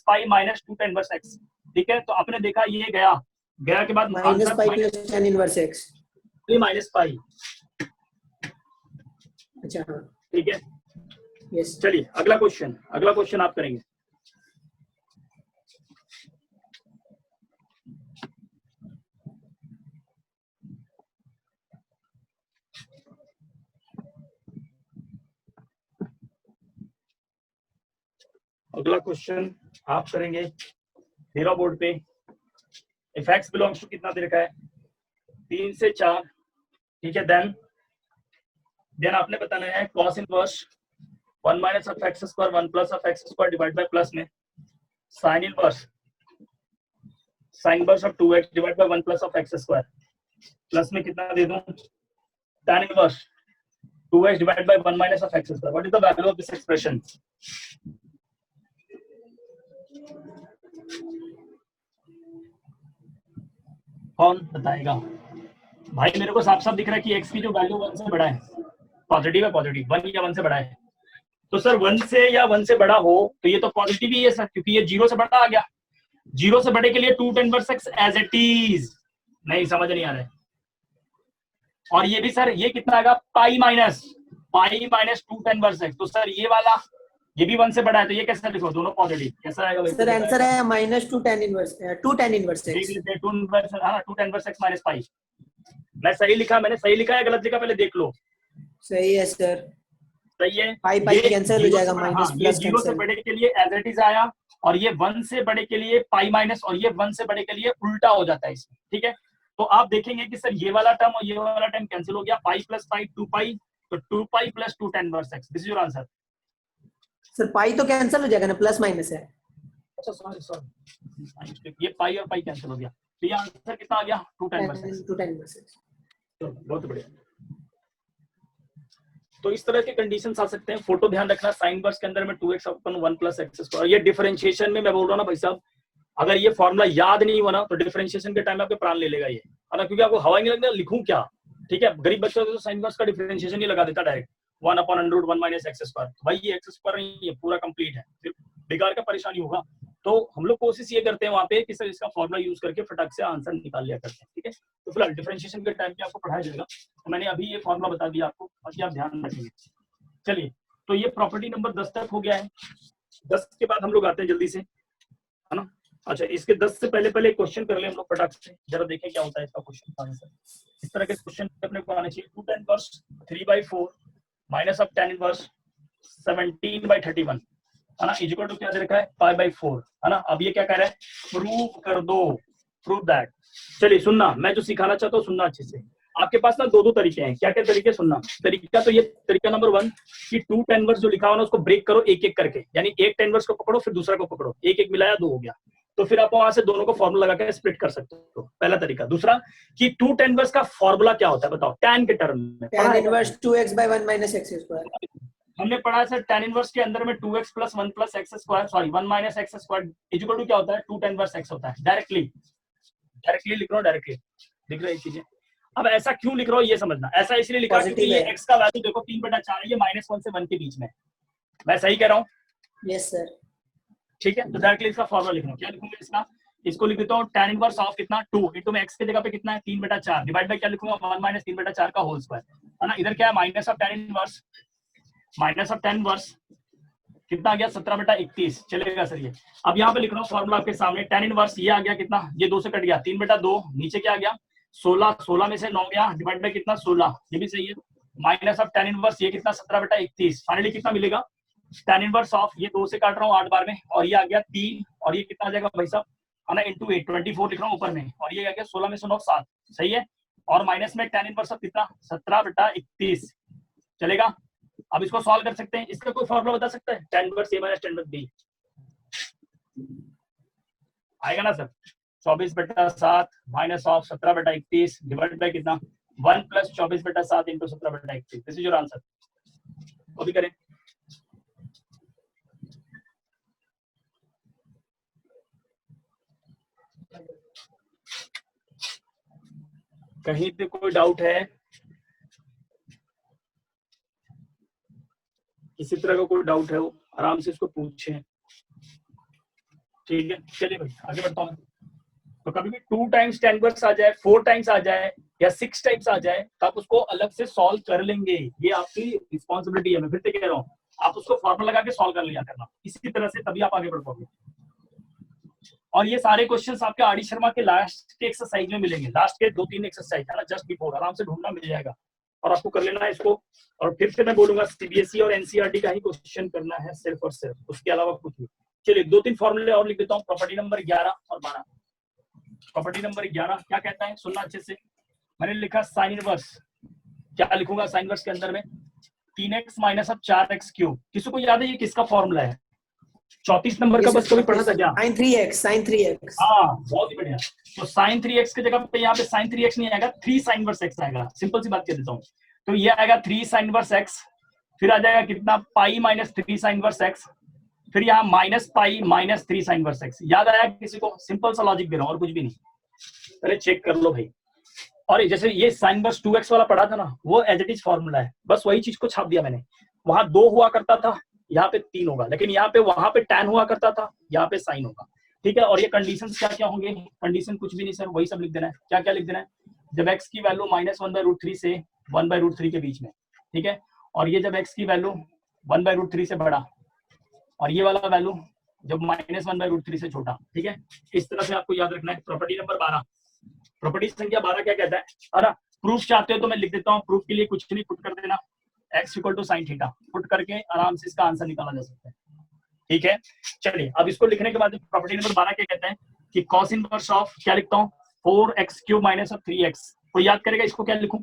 pi minus 2 tan inverse x। ठीक है, तो आपने देखा ये गया, गया के बाद -pi plus tan inverse x, minus pi. अच्छा हाँ, ठीक है, यस। चलिए अगला क्वेश्चन आप करेंगे। अगला क्वेश्चन आप करेंगे, मेरा बोर्ड पे, इफ x बिलोंग्स टू कितना दे रखा है, 3 से 4। ठीक है, देन आपने बताना है cos inverse 1 minus of x square 1 plus of x square divide by plus में sin inverse of 2x divide by 1 plus of x square, plus में कितना दे दूं, tan inverse 2x divide by 1 minus of x square. What is the value of this expression? कौन बताएगा भाई? मेरे को साफ साफ दिख रहा है कि x की जो वैल्यू 1 से बड़ा है, पॉजिटिव है, पॉजिटिव 1 या 1 से बड़ा है, तो सर 1 से या 1 से बड़ा हो तो ये तो पॉजिटिव ही है सर, क्योंकि ये 0 से बड़ा आ गया। 0 से बड़े के लिए 2 tan inverse x as it is, नहीं समझ नहीं आ रहा है। और ये भी सर, ये कितना आएगा, पाई माइनस 2 tan इनवर्स x, तो सर ये वाला ये भी 1 से बड़ा है, तो ये कैसे लिखो, दोनों पॉजिटिव, कैसा आएगा भाई? सर आंसर है -2 tan inverse x। 2 tan inverse x minus pi. मैं सही लिखा, मैंने सही लिखा है गलत लिखा, पहले देख लो। सही है सर, सही है, पाई कैंसिल हो जाएगा, माइनस ये प्लस 0 से बड़े के लिए एज इट इज आया, और ये 1 से बड़े के लिए पाई माइनस, और ये 1 से बड़े के लिए उल्टा हो जाता है इसमें। ठीक है, तो आप देखेंगे कि सर ये वाला टर्म और ये वाला टर्म कैंसिल हो गया, पाई प्लस पाई 2 पाई, तो 2 pi plus 2 tan inverse x, this is your answer. Sir पाई तो कैंसिल हो जाएगा ना, प्लस माइनस है। अच्छा सॉरी, ये पाई और पाई कैंसिल हो गया, तो ये आंसर कितना आ गया, 2 tan inverse x। 2 tan inverse x। चलो बहुत बढ़िया। तो इस तरह के कंडीशंस आ सकते हैं। फोटो ध्यान रखना, साइन इनवर्स के अंदर में 2x अपन 1 प्लस x स्क्वायर, ये डिफरेंशिएशन में मैं बोल रहा हूँ ना भाई साहब, अगर ये फॉर्मूला याद नहीं हुआ ना तो डिफरेंशिएशन के टाइम आपके प्राण ले लेगा ये, है ना, क्योंकि आपको हवा नहीं लगना लिखूं क्या। ठीक है, गरीब बच्चों तो साइन इनवर्स का डिफरेंशिएशन ही लगा देता डायरेक्ट, 1/√1 माइनस x स्क्वायर। भाई ये x स्क्वायर नहीं है, पूरा कंप्लीट है, फिर बेकार का परेशानी होगा। तो हम लोग कोशिश ये करते हैं वहां पे कि सर इसका फॉर्मूला यूज करके फटाक से आंसर निकाल लिया करते हैं। ठीक है, तो फिलहाल डिफरेंशिएशन के टाइम पे आपको पढ़ाया जाएगा, तो मैंने अभी ये फॉर्मूला बता दिया आपको, बाकी आप ध्यान रखेंगे। चलिए, तो ये प्रॉपर्टी नंबर 10 तक हो गया है। 10 के बाद हम लोग आते हैं जल्दी से, है ना। अच्छा, इसके 10 से पहले क्वेश्चन कर ले हम लोग फटाक से, जरा देखें क्या होता है इसका क्वेश्चन आंसर। इस तरह के क्वेश्चन अपने को आने चाहिए। 2 tan inverse 3/4 minus of tan inverse 17/31, है ना, इक्वल टू क्या दे रखा है, π/4, है ना। अब ये क्या कह रहा है, प्रूव कर दो, प्रूव दैट। चलिए सुनना, मैं जो सिखाना चाहता हूँ सुनना अच्छे से। आपके पास ना दो तरीके हैं, क्या क्या तरीके सुनना। तरीका तो ये, तरीका नंबर 1 कि 2 tan इनवर्स जो लिखा हुआ ना उसको ब्रेक करो एक एक करके, यानी एक tan इनवर्स को पकड़ो फिर दूसरा को पकड़ो, एक एक मिलाया 2 हो गया, तो फिर आप वहां से दोनों को फॉर्मूला लगा के स्प्लिट कर सकते हो, पहला तरीका। दूसरा कि 2 tan इनवर्स का फॉर्मूला क्या होता है बताओ, tan के टर्म में। tan inverse 2x/1 minus x square. हमने पढ़ा है सर tan इनवर्स के अंदर में 2x plus 1 plus x square, sorry 1 minus x square equal to क्या होता है, 2 tan इनवर्स x होता है। डायरेक्टली लिख रहा हूँ, डायरेक्टली दिख रही है चीजें। अब ऐसा क्यों लिख रहा हूँ ये समझना, ऐसा इसलिए लिखा क्योंकि Positive ये है। x का वैल्यू देखो 3/4 है, ये -1 से 1 के बीच में, मैं सही कह रहा हूँ? Yes sir. ठीक है, तो डायरेक्टली इसका फॉर्मूला लिख रहा हूँ, क्या लिखूंगा इसका, इसको लिख देता हूँ tan इनवर्स ऑफ कितना 2 इंटू में x के जगह पे कितना है 3/4 डिवाइड बाय क्या लिखूंगा 1 माइनस 3/4 का होल स्क्वायर है ना। इधर क्या है माइनस ऑफ tan इनवर्स कितना आ गया 17/31 चलेगा सर ये। अब यहाँ पे लिख रहा हूँ फॉर्मूला आपके सामने, tan इनवर्स ये आ गया कितना, ये 2 से कट गया 3/2, नीचे क्या आ गया 16 में से 9 गया डिवाइड बाय कितना 16, ये भी सही है, माइनस ऑफ tan इनवर्स ये कितना 17/31, फाइनली कितना मिलेगा tan इनवर्स ऑफ ये 2 से काट रहा हूँ 8 बार में, और ये आ गया 3 और ये कितना आ जाएगा भाई साहब है ना इंटू 8 24 लिख रहा हूँ ऊपर में, और ये आ गया 16 में से 9 7, सही है, और माइनस में tan इनवर्स ऑफ कितना 17/31 चलेगा। अब इसको सॉल्व कर सकते हैं, इसका कोई फॉर्मूला बता सकता है tan inverse a minus tan inverse b आएगा ना sir 24/7 minus of 17/31 divide by कितना 1 plus 24/7 into 17/31, this is your answer. अभी करें कहीं पे कोई डाउट है, किसी तरह का कोई डाउट है वो आराम से इसको पूछें, ठीक है। चलिए भाई आगे बढ़ता हूँ। तो कभी भी 2 टाइम्स tan इनवर्स आ जाए 4 टाइम्स आ जाए या 6 टाइम्स आ जाए तो आप उसको अलग से सॉल्व कर लेंगे, ये आपकी रिस्पॉन्सिबिलिटी है, मैं फिर से कह रहा हूँ आप उसको फॉर्मूला लगा के सॉल्व कर लिया करना, इसी तरह से तभी आप आगे बढ़ पाओगे। और ये सारे क्वेश्चंस आपके आर डी शर्मा के लास्ट के एक्सरसाइज में मिलेंगे, लास्ट के 2-3 एक्सरसाइज है ना जस्ट बिफोर, आराम से ढूंढना मिल जाएगा और आपको कर लेना है इसको। और फिर से मैं बोलूंगा सीबीएसई और एनसीईआरटी का ही क्वेश्चन करना है सिर्फ और सिर्फ, उसके अलावा कुछ नहीं। चलिए 2-3 फॉर्मूले और लिख देता हूँ, प्रॉपर्टी नंबर 11 और 12। प्रॉपर्टी नंबर 11 क्या कहता है सुनना अच्छे से, मैंने लिखा साइन इनवर्स, क्या लिखूंगा साइन इनवर्स के अंदर में 3x माइनस अब 4x क्यूब, किसी को याद है ये किसका फॉर्मूला है 34 नंबर का, बस कभी पढ़ा था क्या? sin 3x। हाँ बहुत ही बढ़िया, तो sin 3x के जगह पे यहाँ पे sin 3x नहीं आएगा 3 sin इनवर्स x आएगा, सिंपल सी बात कह देता हूँ, तो ये आएगा 3 sin इनवर्स x, फिर आ जाएगा कितना pi minus 3 sin inverse x, फिर यहाँ minus pi minus 3 sin inverse x, याद आया किसी को? सिंपल सा लॉजिक दे रहा हूँ और कुछ भी नहीं, पहले चेक कर लो भाई। और जैसे ये sin इनवर्स 2x वाला पढ़ा था ना, वो एज इट इज फॉर्मूला है, बस वही चीज को छाप दिया मैंने, वहां 2 हुआ करता था यहाँ पे 3 होगा, लेकिन यहाँ पे वहां पे tan हुआ करता था यहाँ पे sin होगा, ठीक है। और ये कंडीशंस क्या क्या होंगे, कंडीशन कुछ भी नहीं सर, वही सब लिख देना है। क्या क्या लिख देना है, जब x की वैल्यू -1/√3 से 1/√3 के बीच में, ठीक है, और ये जब x की वैल्यू 1/√3 से बड़ा, और ये वाला वैल्यू जब -1/√3 से छोटा, ठीक है, इस तरह से आपको याद रखना है। प्रॉपर्टी नंबर 12, प्रॉपर्टी संख्या 12 क्या कहता है, अरे प्रूफ चाहते हो तो मैं लिख देता हूँ, प्रूफ के लिए कुछ नहीं, पुट कर देना x equal to sine theta, put करके आराम से इसका आंसर निकाला जा सकता है, ठीक है। चलिए अब इसको लिखने के बाद प्रॉपर्टी नंबर 12 क्या कहता है कि cos इनवर्स ऑफ, क्या लिखता हूँ 4x³ माइनस 3x, कोई याद करेगा इसको क्या लिखूं?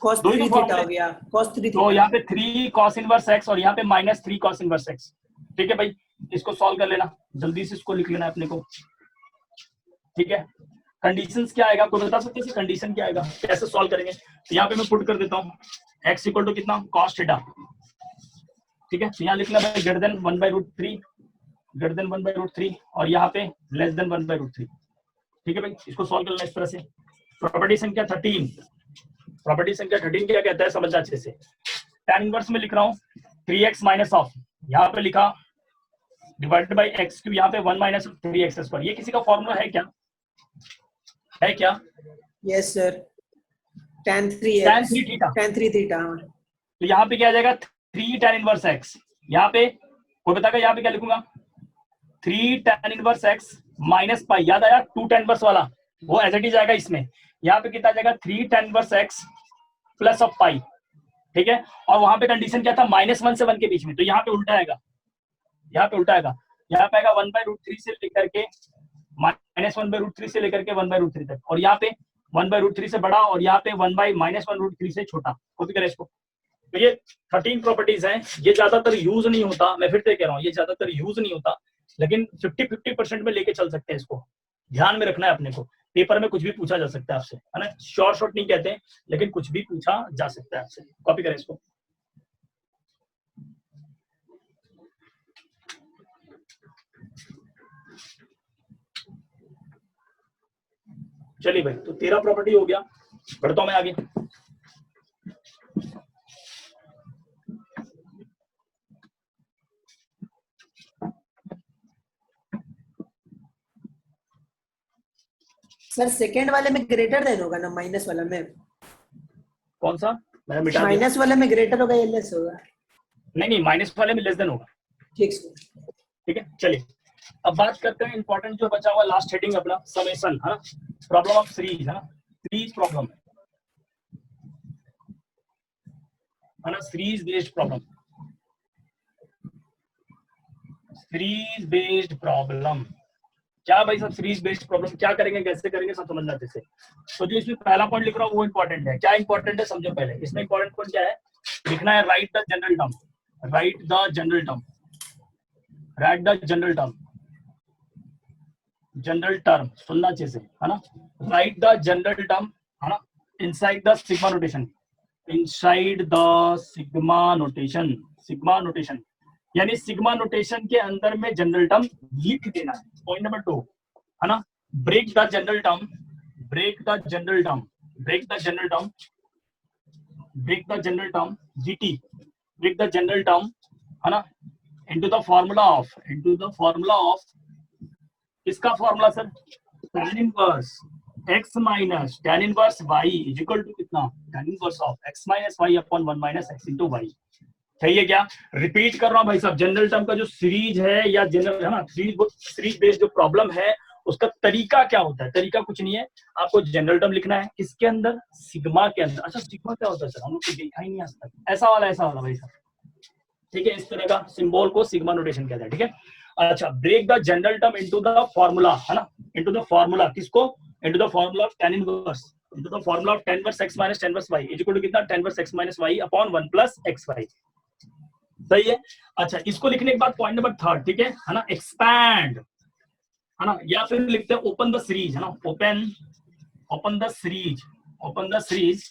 cos 3 थीटा हो गया, cos 3 तो यहाँ पे 3 cos इनवर्स x और यहाँ पे -3 cos इनवर्स x, ठीक है भाई, इसको सॉल्व कर लेना, जल्दी से इसको लिख लेना अपने को, ठीक है। कंडीशंस क्या आएगा, कोई बता सकते हैं कंडीशन क्या आएगा, कैसे सॉल्व करेंगे? तो यहाँ पे मैं पुट कर देता हूँ x इक्वल टू कितना cos थीटा, ठीक है, तो यहाँ लिखना है ग्रेटर देन 1/√3, ग्रेटर देन 1/√3 और यहाँ पे लेस देन 1/√3, ठीक है भाई, इसको सॉल्व करना इस तरह से। प्रॉपर्टी संख्या 13, प्रॉपर्टी संख्या 13 क्या कहता है समझना अच्छे से, tan इनवर्स में लिख रहा हूँ 3x माइनस ऑफ, यहाँ पे लिखा डिवाइडेड बाय x³ यहाँ पे 1 माइनस 3x², ये किसी का फॉर्मूला है क्या, है क्या? Yes sir, tan 3x, tan 3 theta, tan 3 theta, तो यहाँ पे क्या आ जाएगा 3 tan इनवर्स x, यहाँ पे कोई बताएगा यहाँ पे क्या लिखूंगा 3 tan inverse x minus pi, याद आया 2 tan इनवर्स वाला, वो एज इट इज आएगा इसमें, यहाँ पे कितना आ जाएगा 3 tan inverse x plus of pi, ठीक है। और वहां पे कंडीशन क्या था -1 से 1 के बीच में, तो यहाँ पे उल्टा आएगा, यहाँ पे उल्टा आएगा, यहाँ पे आएगा 1/√3 से लेकर के -1/√3 से लेकर के 1/√3 तक, और यहाँ पे 1/√3 से बड़ा और यहाँ पे -1/√3 से छोटा, कॉपी करें इसको। तो ये 13 प्रॉपर्टीज हैं, ये ज्यादातर यूज नहीं होता, मैं फिर से कह रहा हूँ ये ज्यादातर यूज नहीं होता, लेकिन 50-50% में लेके चल सकते हैं, इसको ध्यान में रखना है अपने को, पेपर में कुछ भी पूछा जा सकता है आपसे, है ना, शॉर्ट नहीं कहते लेकिन कुछ भी पूछा जा सकता है आपसे, कॉपी करें इसको। चलिए भाई, तो 13 प्रॉपर्टी हो गया, बढ़ता हूं मैं आगे। सर सेकेंड वाले में ग्रेटर देन होगा ना, माइनस वाला में? कौन सा? मैंने मिटा दिया। माइनस वाले में ग्रेटर होगा या लेस होगा? नहीं, माइनस वाले में लेस देन होगा। ठीक सर। ठीक है, चलिए अब बात करते हैं इंपॉर्टेंट जो बचा हुआ लास्ट हेडिंग अपना, समेशन, है ना, प्रॉब्लम ऑफ सीरीज, है ना, सीरीज प्रॉब्लम, है ना, series based problem, series based problem. क्या भाई सब सीरीज बेस्ड प्रॉब्लम क्या करेंगे, कैसे करेंगे, सब समझना अच्छे से। तो जो इसमें पहला पॉइंट लिख रहा हूँ वो इंपॉर्टेंट है। क्या इंपॉर्टेंट है समझो पहले। इसमें इंपॉर्टेंट पॉइंट क्या है, लिखना है right the general term, right the general term, right the general term, general term सुनना अच्छे से, है ना, राइट द जनरल टर्म, है ना, inside the sigma notation, inside the sigma notation, sigma notation यानी सिग्मा नोटेशन के अंदर में जनरल टर्म लिख देना है। पॉइंट नंबर 2, है ना, break the general term, break the general term, break the general term, break the general term, GT, break the general term, है ना, into the formula of, into the formula of, किसका formula sir, tan inverse x minus tan inverse y is equal to कितना, tan inverse of x minus y upon 1 minus x into y। सही है क्या? रिपीट कर रहा हूं भाई साहब, जनरल टर्म का जो सीरीज है या जनरल, है ना, सीरीज बेस्ड जो प्रॉब्लम है उसका तरीका क्या होता है? तरीका कुछ नहीं है, आपको जनरल टर्म लिखना है किसके अंदर, सिग्मा के अंदर। अच्छा सिग्मा क्या होता है सर, हम लोग को देखा ही नहीं आज तक। ऐसा वाला भाई साहब, ठीक है, इस तरह का सिंबल को सिग्मा नोटेशन कहते हैं। ठीक है, अच्छा, break the general term into the formula, है ना, इनटू द फार्मूला, किसको, into the formula of tan inverse, into the formula of tan inverse x minus tan inverse y is equal to कितना, tan inverse x minus y upon 1 plus xy। सही है। अच्छा, इसको लिखने के बाद पॉइंट नंबर 3, ठीक है ना, एक्सपैंड, है ना, या फिर लिखते हैं ओपन द सीरीज, है ना, open, open the series, open the series,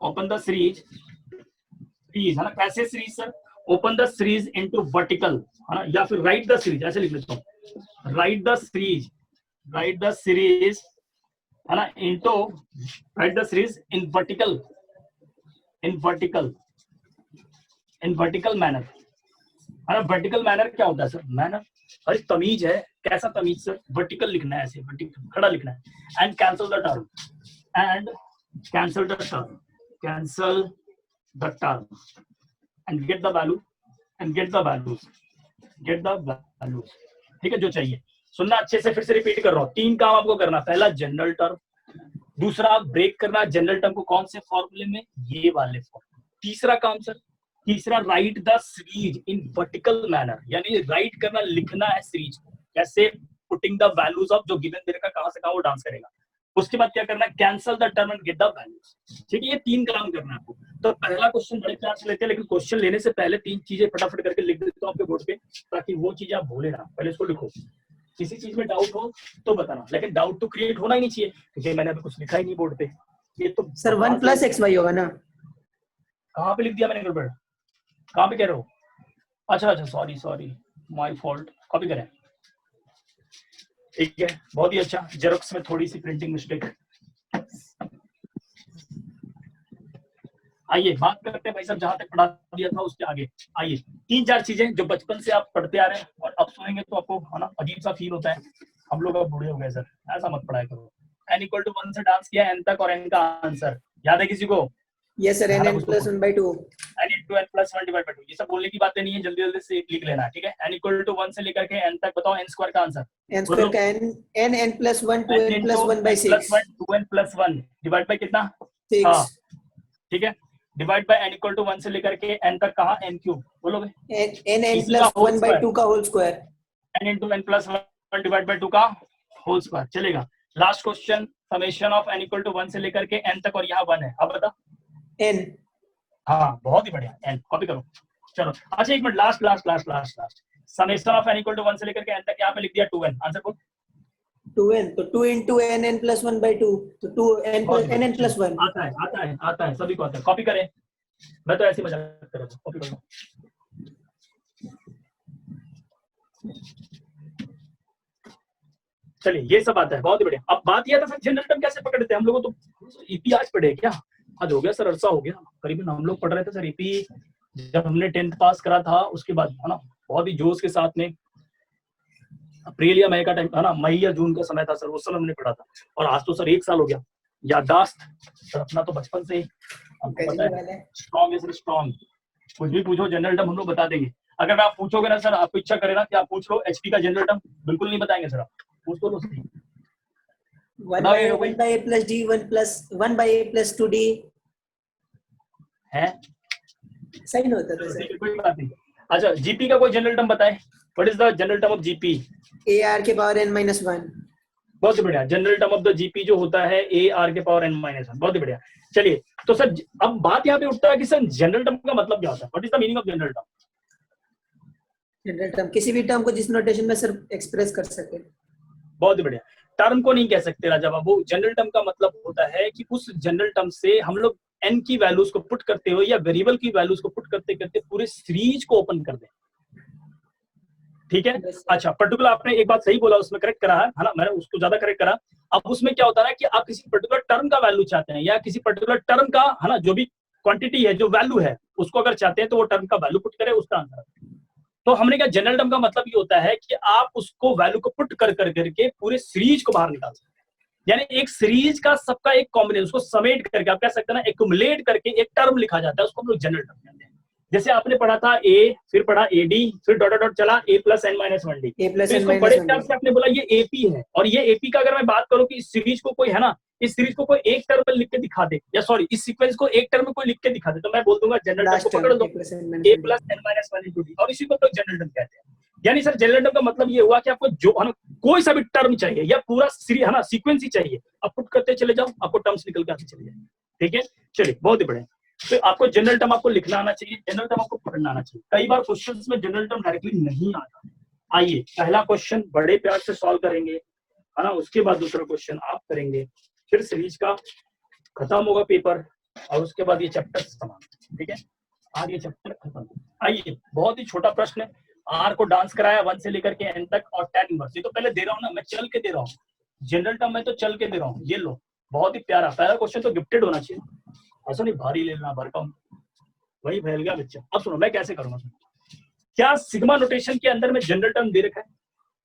open the series, series, है ना, कैसे series sir, open the series into vertical, है ना, या फिर राइट द सीरीज, ऐसे लिख लेता हूं, right the series, right the series, है ना, into, right the series in vertical, in vertical, in vertical manner, है ना। वर्टिकल मैनर क्या होता है सर, मैनर, अरे तमीज है, कैसा तमीज सर, वर्टिकल लिखना है, ऐसे वर्टिकल खड़ा लिखना है, and cancel the term, and cancel the term, cancel the term, and get the value, and get the values, get the values. ठीक है, जो चाहिए सुनना अच्छे से, फिर से रिपीट कर रहा हूँ। 3 काम आपको करना, पहला जनरल टर्म, दूसरा ब्रेक करना जनरल टर्म को कौन से फॉर्मूले में, ये वाले फॉर्मूले। तीसरा काम सर, तीसरा right the series in vertical manner, यानी राइट करना, लिखना है सीरीज को, कैसे, पुटिंग द वैल्यूज ऑफ, जो गिवन देगा कहां से कहां वो डांस करेगा। उसके बाद क्या करना है, cancel the term and get the values. ठीक है, ये 3 काम करना है आपको। तो पहला क्वेश्चन बड़े प्यार से लेते हैं, लेकिन क्वेश्चन लेने से पहले 3 चीजें फटाफट करके लिख देता हूं आपके बोर्ड पे, ताकि वो चीजें आप भूले ना। पहले इसको लिखो, किसी चीज में डाउट हो तो बताना, लेकिन डाउट तो क्रिएट होना ही नहीं चाहिए, क्योंकि मैंने अभी कुछ लिखा ही नहीं बोर्ड पे। ये तो सर 1 प्लस xy होगा ना, कहाँ पे लिख दिया मैंने गड़बड़, कहाँ पे कह रहे हो? अच्छा, सॉरी, माय फॉल्ट, कॉपी करें। ठीक है, बहुत ही अच्छा, जेरोक्स में थोड़ी सी प्रिंटिंग मिस्टेक। आइए बात करते हैं भाई साहब, जहां तक पढ़ा दिया था उसके आगे। आइए, 3-4 चीजें जो बचपन से आप पढ़ते आ रहे हैं, और अब सुनेंगे तो आपको, है ना, अजीब सा फील होता है, हम लोग अब बूढ़े हो गए सर, ऐसा मत पढ़ाया करो। n इक्वल टू 1 से डांस किया n तक, और n का आंसर याद है किसी को? Yes sir, n plus 1/2, n into n plus 1 divide by 2, ये सब बोलने की बातें नहीं है, जल्दी जल्दी से लिख लेना। ठीक है, n इक्वल टू 1 से लेकर के n तक, बताओ n स्क्वायर का आंसर, n स्क्वायर का n plus 1 2n plus 1/6, 2n plus 1 divide by कितना, 6। ठीक है, divide by n equal to 1 से लेकर के n तक, कहां n क्यूब बोलोगे, n प्लस 1/2 का whole square, n into n plus 1 divide by 2 का होल स्क्वायर। चलेगा, last question, summation of n equal to 1 से लेकर के n तक, और यहाँ 1 है, अब बता n। हाँ, बहुत ही बढ़िया, n कॉपी करो। चलो, अच्छा एक minute, last summation of n equal to 1 से लेकर के n तक, यहाँ पे लिख दिया 2n, आंसर बोल। 2n, तो 2 into n प्लस 1/2, तो 2n प्लस 1 आता है, सभी को आता है, कॉपी करें, मैं तो ऐसे मजाक कर रहा हूँ, कॉपी करो। चलिए, ये सब आता है, बहुत ही बढ़िया। अब बात यह था सर, जनरल टर्म कैसे पकड़ते हैं हम लोगों, तो ईपी आज पढ़े क्या? आज हो गया सर, अरसा हो गया करीबन। हम लोग पढ़ रहे थे सर ईपी जब हमने 10th पास करा था, उसके बाद है ना बहुत ही जोश के साथ में अप्रैल या मई का टाइम था ना, मई या जून का समय था सर, उस समय हमने पढ़ा था। और आज तो सर 1 साल हो गया। याददाश्त सर अपना तो बचपन से ही हमको पता है, स्ट्रॉन्ग है सर, स्ट्रॉन्ग। कुछ भी पूछो जनरल टर्म हम लोग बता देंगे। अगर आप पूछोगे ना सर, आपको इच्छा करे ना कि आप पूछ लो एचपी का जनरल टर्म, बिल्कुल नहीं बताएंगे सर, आप पूछ तो लो सही। 1 by a plus d 1 by a plus 2d है सही होता था सर। कोई बात नहीं। अच्छा, जीपी का कोई जनरल टर्म बताए। What is the general term of GP? ar के पावर n minus 1। बहुत बढ़िया। General term of the GP जो होता है ar के पावर n minus 1। बहुत ही बढ़िया। चलिए तो सर अब बात यहाँ पे उठता है कि सर जनरल टर्म का मतलब क्या होता है? What is the meaning of general term? General term किसी भी टर्म को जिस नोटेशन में सर एक्सप्रेस कर सके। बहुत बढ़िया। टर्म को नहीं कह सकते राजा बाबू। जनरल टर्म का मतलब होता है कि उस जनरल टर्म से हम लोग n की वैल्यूज को पुट करते हुए या वेरिएबल की वैल्यूज को पुट करते करते पूरे सीरीज को ओपन कर दें। ठीक है। अच्छा, पर्टिकुलर आपने एक बात सही बोला, उसमें करेक्ट करा है ना, मैंने उसको ज्यादा करेक्ट करा। अब उसमें क्या होता है कि आप किसी पर्टिकुलर टर्म का वैल्यू चाहते हैं या किसी पर्टिकुलर टर्म का है ना जो भी क्वांटिटी है, जो वैल्यू है, उसको अगर चाहते हैं तो वो टर्म का वैल्यू पुट करें, उसका आंसर। तो हमने कहा जनरल टर्म का मतलब ये होता है कि आप उसको वैल्यू को पुट कर करके पूरे सीरीज को बाहर निकाल सकते हैं। यानी एक सीरीज का सबका एक कॉम्बिनेशन, उसको समेट करके आप कह सकते हैं ना, एक्युमुलेट करके एक टर्म लिखा जाता है, उसको हम लोग जनरल टर्म कहते हैं। जैसे आपने पढ़ा था ए, फिर पढ़ा एडी, फिर डॉट डॉट चला a plus n minus 1d। इसको बड़े प्यार से आपने बोला ये एपी है। और ये एपी का अगर मैं बात करूं कि इस सीरीज को कोई है ना, इस सीरीज को कोई एक टर्म में लिख के दिखा दे, या सॉरी इस सीक्वेंस को एक टर्म में कोई लिख के दिखा दे, तो मैं बोल दूंगा जनरल टर्म को पकड़ लो a plus n minus 1 into d, और इसी को तो जनरल टर्म कहते हैं। यानी सर जनरल टर्म का मतलब ये हुआ कि आपको जो है ना कोई सा भी टर्म चाहिए या पूरा सीरीज है ना सीक्वेंस ही चाहिए, आप पुट करते चले जाओ, आपको टर्म्स निकल के आते चले जाए। ठीक है, चलिए बहुत ही बढ़िया। तो आपको जनरल टर्म आपको लिखना आना चाहिए, जनरल टर्म आपको पढ़ना आना चाहिए। कई बार क्वेश्चंस में जनरल टर्म डायरेक्टली नहीं आता। आइए पहला क्वेश्चन बड़े प्यार से सॉल्व करेंगे, है ना, उसके बाद दूसरा क्वेश्चन आप करेंगे, फिर सीरीज का खत्म होगा पेपर, और उसके बाद ये चैप्टर समाप्त। ठीक है, आज ये चैप्टर खत्म। आइए बहुत ही छोटा प्रश्न है। आर को डांस कराया 1 से लेकर के एन तक, और tan इनवर्स ये तो पहले दे रहा हूँ ना, मैं चल के दे रहा हूँ। जनरल टर्म में तो चल के दे रहा हूँ। ये लो, बहुत ही प्यारा। पहला क्वेश्चन तो गिफ्टेड होना चाहिए, ऐसा नहीं भारी लेना, भरकम वही फैल गया बच्चा। अब सुनो मैं कैसे करूंगा। क्या सिग्मा नोटेशन के अंदर में जनरल टर्म दे रखा है?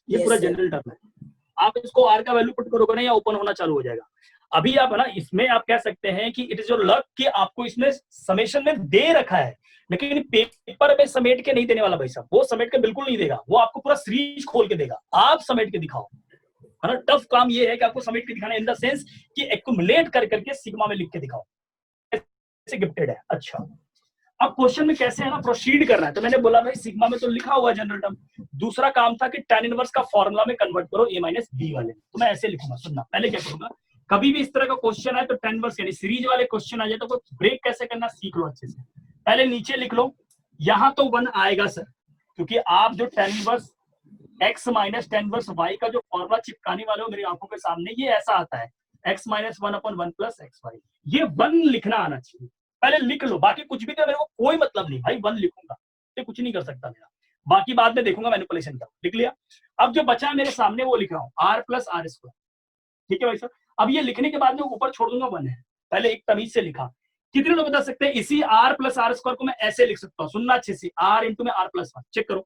ये पूरा जनरल टर्म है। आप इसको आर का वैल्यू पुट करोगे ना, या ओपन होना चालू हो जाएगा। अभी आप है ना, इसमें आप कह सकते हैं कि इट इज योर लक कि आपको इसमें समेशन में दे रखा है, लेकिन पेपर में समेट के नहीं देने वाला भाई साहब। वो समेट के बिल्कुल नहीं देगा, वो आपको पूरा सीरीज खोल के देगा। आप समेट के दिखाओ, है ना। टफ काम ये है कि आपको समेट के दिखाना, इन द सेंस कि एक्युमुलेट कर करके सिग्मा में लिख के दिखाओ। ऐसे गिफ्टेड है। अच्छा, अब क्वेश्चन में कैसे है ना प्रोसीड करना है, तो मैंने बोला भाई सिग्मा में तो लिखा हुआ जनरल टर्म। दूसरा काम था कि tan इनवर्स का फॉर्मूला में कन्वर्ट करो a माइनस बी वाले। तो मैं ऐसे लिखूंगा, सुनना। पहले क्या करूंगा, कभी भी इस तरह का क्वेश्चन है तो tan इनवर्स यानी सीरीज वाले क्वेश्चन आ जाए तो ब्रेक कैसे करना सीख लो अच्छे से। पहले नीचे लिख लो, यहां तो 1 आएगा सर, क्योंकि आप जो tan inverse x minus tan inverse y का जो फॉर्मूला चिपकाने वाले हो मेरी आंखों के सामने, ये ऐसा आता है x माइनस 1/1 प्लस xy। ये 1 लिखना आना चाहिए, पहले लिख लो। बाकी कुछ भी तो मेरे को कोई मतलब नहीं भाई, 1 लिखूंगा, ये कुछ नहीं कर सकता मेरा। बाकी बाद में देखूंगा मैनिपुलेशन का। लिख लिया। अब जो बचा मेरे सामने वो लिख रहा हूँ r प्लस r स्क्वायर। ठीक है भाई सर। अब ये लिखने के बाद में ऊपर छोड़ दूंगा 1 है। पहले एक तमीज से लिखा। कितने लोग बता सकते हैं इसी r प्लस r स्क्वायर को मैं ऐसे लिख सकता हूँ? सुनना अच्छे से, r इंटू में r प्लस 1। चेक करो।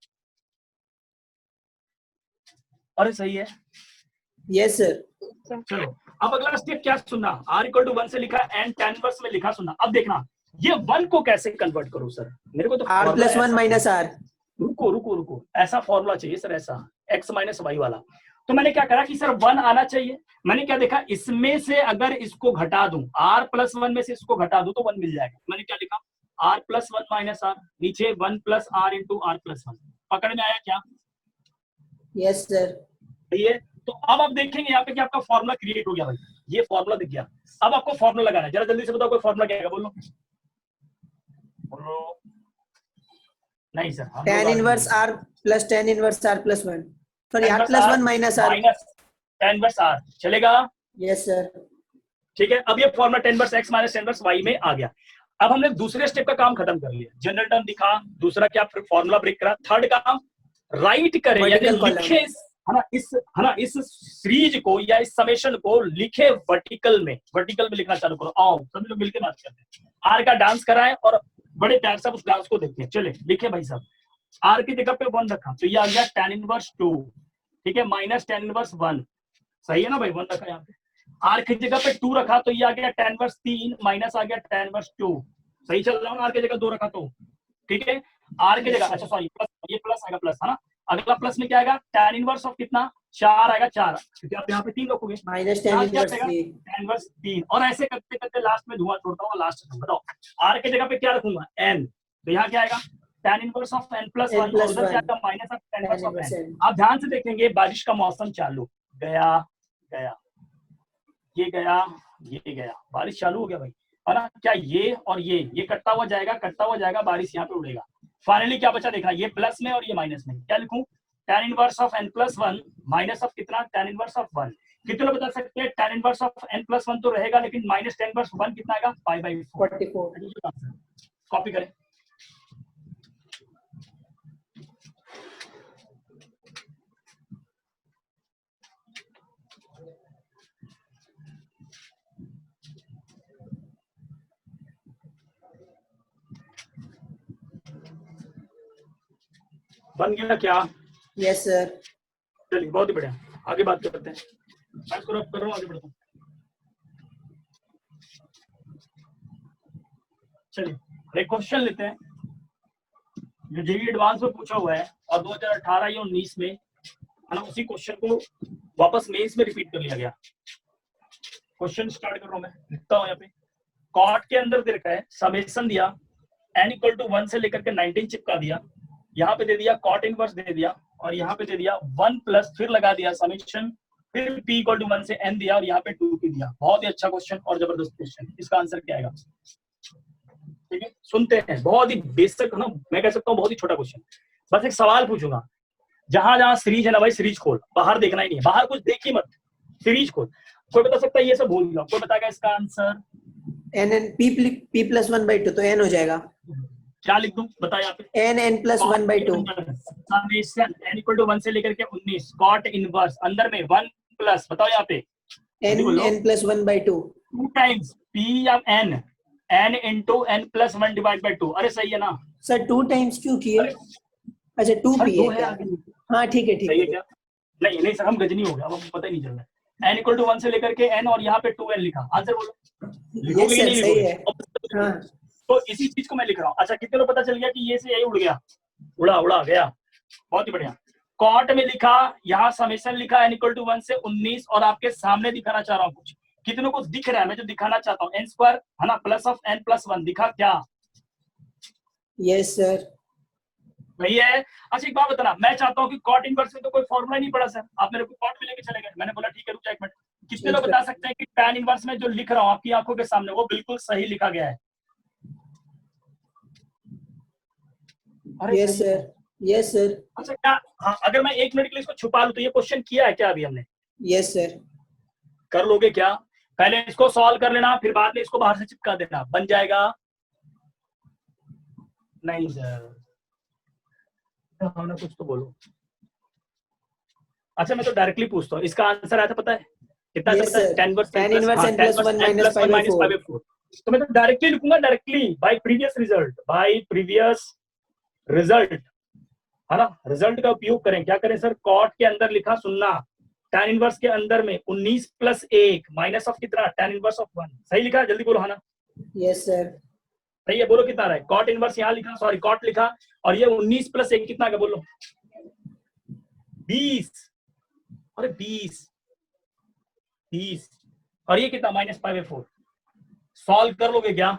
अरे सही है। Yes sir. चलो अब अगला स्टेप क्या सुनना, r इक्वल टू 1 से लिखा एंड tan इनवर्स में लिखा। सुनना अब देखना, ये 1 को कैसे कन्वर्ट करूं सर? मेरे को तो r प्लस 1 माइनस r। रुको रुको रुको, ऐसा फॉर्मूला चाहिए सर, ऐसा x माइनस वाई वाला। तो मैंने क्या करा कि सर 1 आना चाहिए। मैंने क्या देखा, इसमें से अगर इसको घटा दूं, r प्लस 1 में से इसको घटा दूं तो 1 मिल जाएगा। मैंने क्या लिखा, r प्लस 1 माइनस r, नीचे 1 plus r into r plus 1। पकड़ में आया क्या? Yes sir. सही है। तो अब आप देखेंगे यहाँ पे कि आपका फॉर्मूला क्रिएट हो गया भाई, ये फॉर्मूला दिख गया। अब आपको फॉर्मूला लगाना है, जरा जल्दी से बताओ कोई फॉर्मूला क्या है? बोलो बोलो। नहीं sir, tan inverse r plus tan inverse r plus 1, sorry r plus 1 minus r minus tan inverse r चलेगा? Yes sir. ठीक है। अब ये formula tan inverse x minus tan inverse y में आ गया। अब हमने दूसरे स्टेप का काम खत्म कर लिया, जनरल टर्म दिखा, दूसरा क्या फॉर्मूला ब्रेक करा, थर्ड काम राइट करें, यानी लिखे इस सीरीज को या इस समेशन को लिखे वर्टिकल में लिखना चालू करो। आओ सभी लोग मिलकर बात करते हैं। आर का डांस कराए और बड़े प्यार से उस डांस को देखते हैं। चले लिखे भाई साहब, आर की जगह पे 1 रखा तो ये आ गया tan इनवर्स 2, ठीक है, माइनस tan इनवर्स 1, सही है ना भाई, 1 रखा यहाँ पे। आर की जगह पे 2 रखा तो ये आ गया tan इनवर्स 3 माइनस आ गया tan इनवर्स 2, सही चल रहा हूँ। आर की जगह 2 रखा तो ठीक है, आर की जगह, अच्छा सॉरी प्लस, ये प्लस आएगा प्लस, है ना। अगला प्लस में क्या आएगा, tan इनवर्स ऑफ कितना 4 आएगा 4, क्योंकि आप यहाँ पे 3 रखोगे, minus tan inverse 3, tan inverse 3, और ऐसे करते करते लास्ट में धुआं छोड़ता हूँ। लास्ट में बताओ आर की जगह पे क्या रखूंगा, n, तो यहाँ क्या आएगा tan inverse of n plus 1, और उधर क्या आएगा minus of tan inverse of n। आप ध्यान से देखेंगे बारिश का मौसम चालू, गया गया, ये गया ये गया, बारिश चालू हो गया भाई, है ना। क्या ये और ये कटता हुआ जाएगा, बारिश यहाँ पे उड़ेगा। फाइनली क्या बचा देखना, ये प्लस में और ये माइनस में, क्या लिखूं, tan inverse of n plus 1 minus of कितना tan इनवर्स ऑफ 1। कितने लोग बता सकते हैं tan inverse of n plus 1 तो रहेगा, लेकिन माइनस tan इनवर्स 1 कितना आएगा, पाई बाई 44। कॉपी करें, बन गया क्या? Yes sir. चलिए बहुत ही बढ़िया, आगे बात करते हैं। मैं इसको रब कर रहा हूँ, आगे बढ़ता हूँ। चलिए एक क्वेश्चन लेते हैं जो जेईई एडवांस में पूछा हुआ है और 2018 या 19 में, है ना, उसी क्वेश्चन को वापस मेंस में रिपीट कर लिया गया। क्वेश्चन स्टार्ट कर रहा हूँ, मैं लिखता हूँ यहाँ पे। कॉट के अंदर दे रखा है, समेशन दिया n इक्वल टू 1 से लेकर के 19 चिपका दिया, यहाँ पे दे दिया कॉट इनवर्स दे दिया, और यहाँ पे दे दिया 1 प्लस, फिर लगा दिया समेशन, फिर p इक्वल टू 1 से n दिया, और यहाँ पे 2p दिया। बहुत ही अच्छा क्वेश्चन और जबरदस्त क्वेश्चन। इसका आंसर क्या आएगा, ठीक है, सुनते हैं। बहुत ही बेसिक है ना, मैं कह सकता हूँ बहुत ही छोटा क्वेश्चन। बस एक सवाल पूछूंगा, जहां जहां सीरीज है ना भाई, सीरीज खोल, बाहर देखना ही नहीं है, बाहर कुछ देखी मत, सीरीज खोल। कोई बता सकता है, ये सब भूल गया, कोई बताएगा इसका आंसर? p प्लस 1 by 2, तो n हो जाएगा। क्या लिख दूं बताओ यहाँ पे, n plus 1 by 2, summation n equal to 1 से लेकर के 19, कॉट इनवर्स अंदर में 1 प्लस, बताओ यहाँ पे n plus 1 by 2, 2 times p या n into n plus 1 divide by 2। अरे सही है ना सर 2 टाइम्स क्यों किए? अच्छा 2p है क्या? हाँ ठीक है ठीक सही है है। क्या? नहीं सर, हम गजनी हो गया, अब हमको पता ही नहीं चल रहा है। n इक्वल टू 1 से लेकर के n, और यहाँ पे 2n लिखा, आंसर बोलो, लिखोगे कि नहीं सही है। लिखोगे? हाँ तो इसी चीज को मैं लिख रहा हूँ। अच्छा कितने लोग पता चल गया कि ये से यही उड़ गया, उड़ा गया, बहुत ही बढ़िया। कॉट में लिखा, यहाँ समेशन लिखा n इक्वल टू 1 से 19, और आपके सामने दिखाना चाह रहा हूँ कुछ, कितनों को दिख रहा है मैं जो दिखाना चाहता हूँ, n स्क्वायर है ना, प्लस ऑफ n प्लस 1 दिखा क्या? Yes sir. वही है। अच्छा एक बात बताना, मैं चाहता हूँ कि कॉट इनवर्स में तो कोई फॉर्मूला नहीं पड़ा सर, आप मेरे को कॉट में लेके चले गए, मैंने बोला ठीक है रुक जा एक मिनट। कितने लोग बता सकते हैं कि tan इनवर्स में जो लिख रहा हूँ आपकी आंखों के सामने, वो बिल्कुल सही लिखा गया है? Yes sir, yes sir. अच्छा क्या, हाँ, अगर मैं 1 मिनट के लिए इसको छुपा लूं तो ये क्वेश्चन किया है क्या अभी हमने? Yes sir. कर लोगे क्या? पहले इसको सॉल्व कर लेना, फिर बाद में इसको बाहर से चिपका देना, बन जाएगा? नहीं सर, कुछ तो बोलो। अच्छा मैं तो डायरेक्टली पूछता हूँ, इसका आंसर आया था पता है कितना? tan inverse n plus 1 minus pi by 4। तो मैं तो डायरेक्टली लिखूंगा, डायरेक्टली बाय प्रीवियस रिजल्ट, है ना, रिजल्ट का उपयोग करें। क्या करें सर, कॉट के अंदर लिखा सुनना, tan इनवर्स के अंदर में 19 प्लस 1 माइनस ऑफ कितना, tan इनवर्स ऑफ 1, सही लिखा है? जल्दी बोलो, है ना? Yes sir. सही है, बोलो कितना रहा है? कॉट इनवर्स यहाँ लिखा, सॉरी कॉट लिखा, और ये 19 प्लस 1 कितना का बोलो? 20। अरे 20, और ये कितना, माइनस पाई बाय 4। सॉल्व कर लोगे क्या?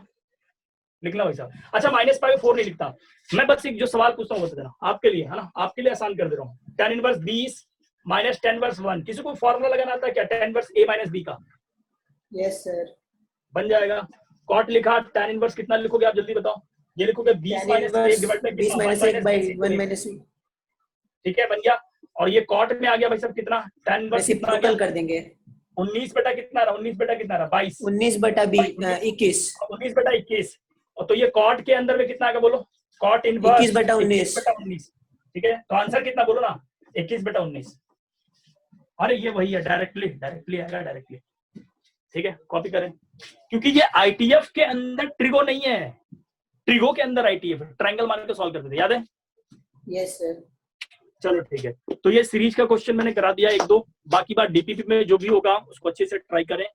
लिखना भाई साहब। अच्छा माइनस पाई बाय 4 नहीं लिखता मैं, बस एक जो सवाल पूछता हूँ बता देना आपके लिए, है ना, आपके लिए आसान कर दे रहा हूँ। tan inverse 20 minus tan inverse 1, किसी को फॉर्मूला लगाना आता है क्या tan inverse a minus b का? Yes sir. बन जाएगा। कॉट लिखा, tan इनवर्स कितना लिखोगे आप जल्दी बताओ? ये लिखोगे 20 minus 1 divide bye 20 minus 1 by 1 minus, ठीक है, बन गया। और ये कॉट में आ गया भाई साहब कितना, tan इनवर्स कितना आ गया? कर देंगे 19 बटा कितना रहा, 19 बटा कितना रहा, 22, 19 बटा 21, 19 बटा 21। और तो ये कॉट के अंदर में कितना आ गया बोलो? कॉट इनवर्स 21 बटा 19, ठीक है, तो आंसर कितना बोलो ना, 21 बटा 19। अरे ये वही है, डायरेक्टली आएगा डायरेक्टली। ठीक है, कॉपी करें, क्योंकि ये आईटीएफ के अंदर ट्रिगो नहीं है, ट्रिगो के अंदर आईटीएफ है। ट्रायंगल मान के सॉल्व करते थे, याद है? Yes sir. चलो ठीक है, तो ये सीरीज का क्वेश्चन मैंने करा दिया एक दो, बाकी बात डीपीपी में जो भी होगा उसको अच्छे से ट्राई करें।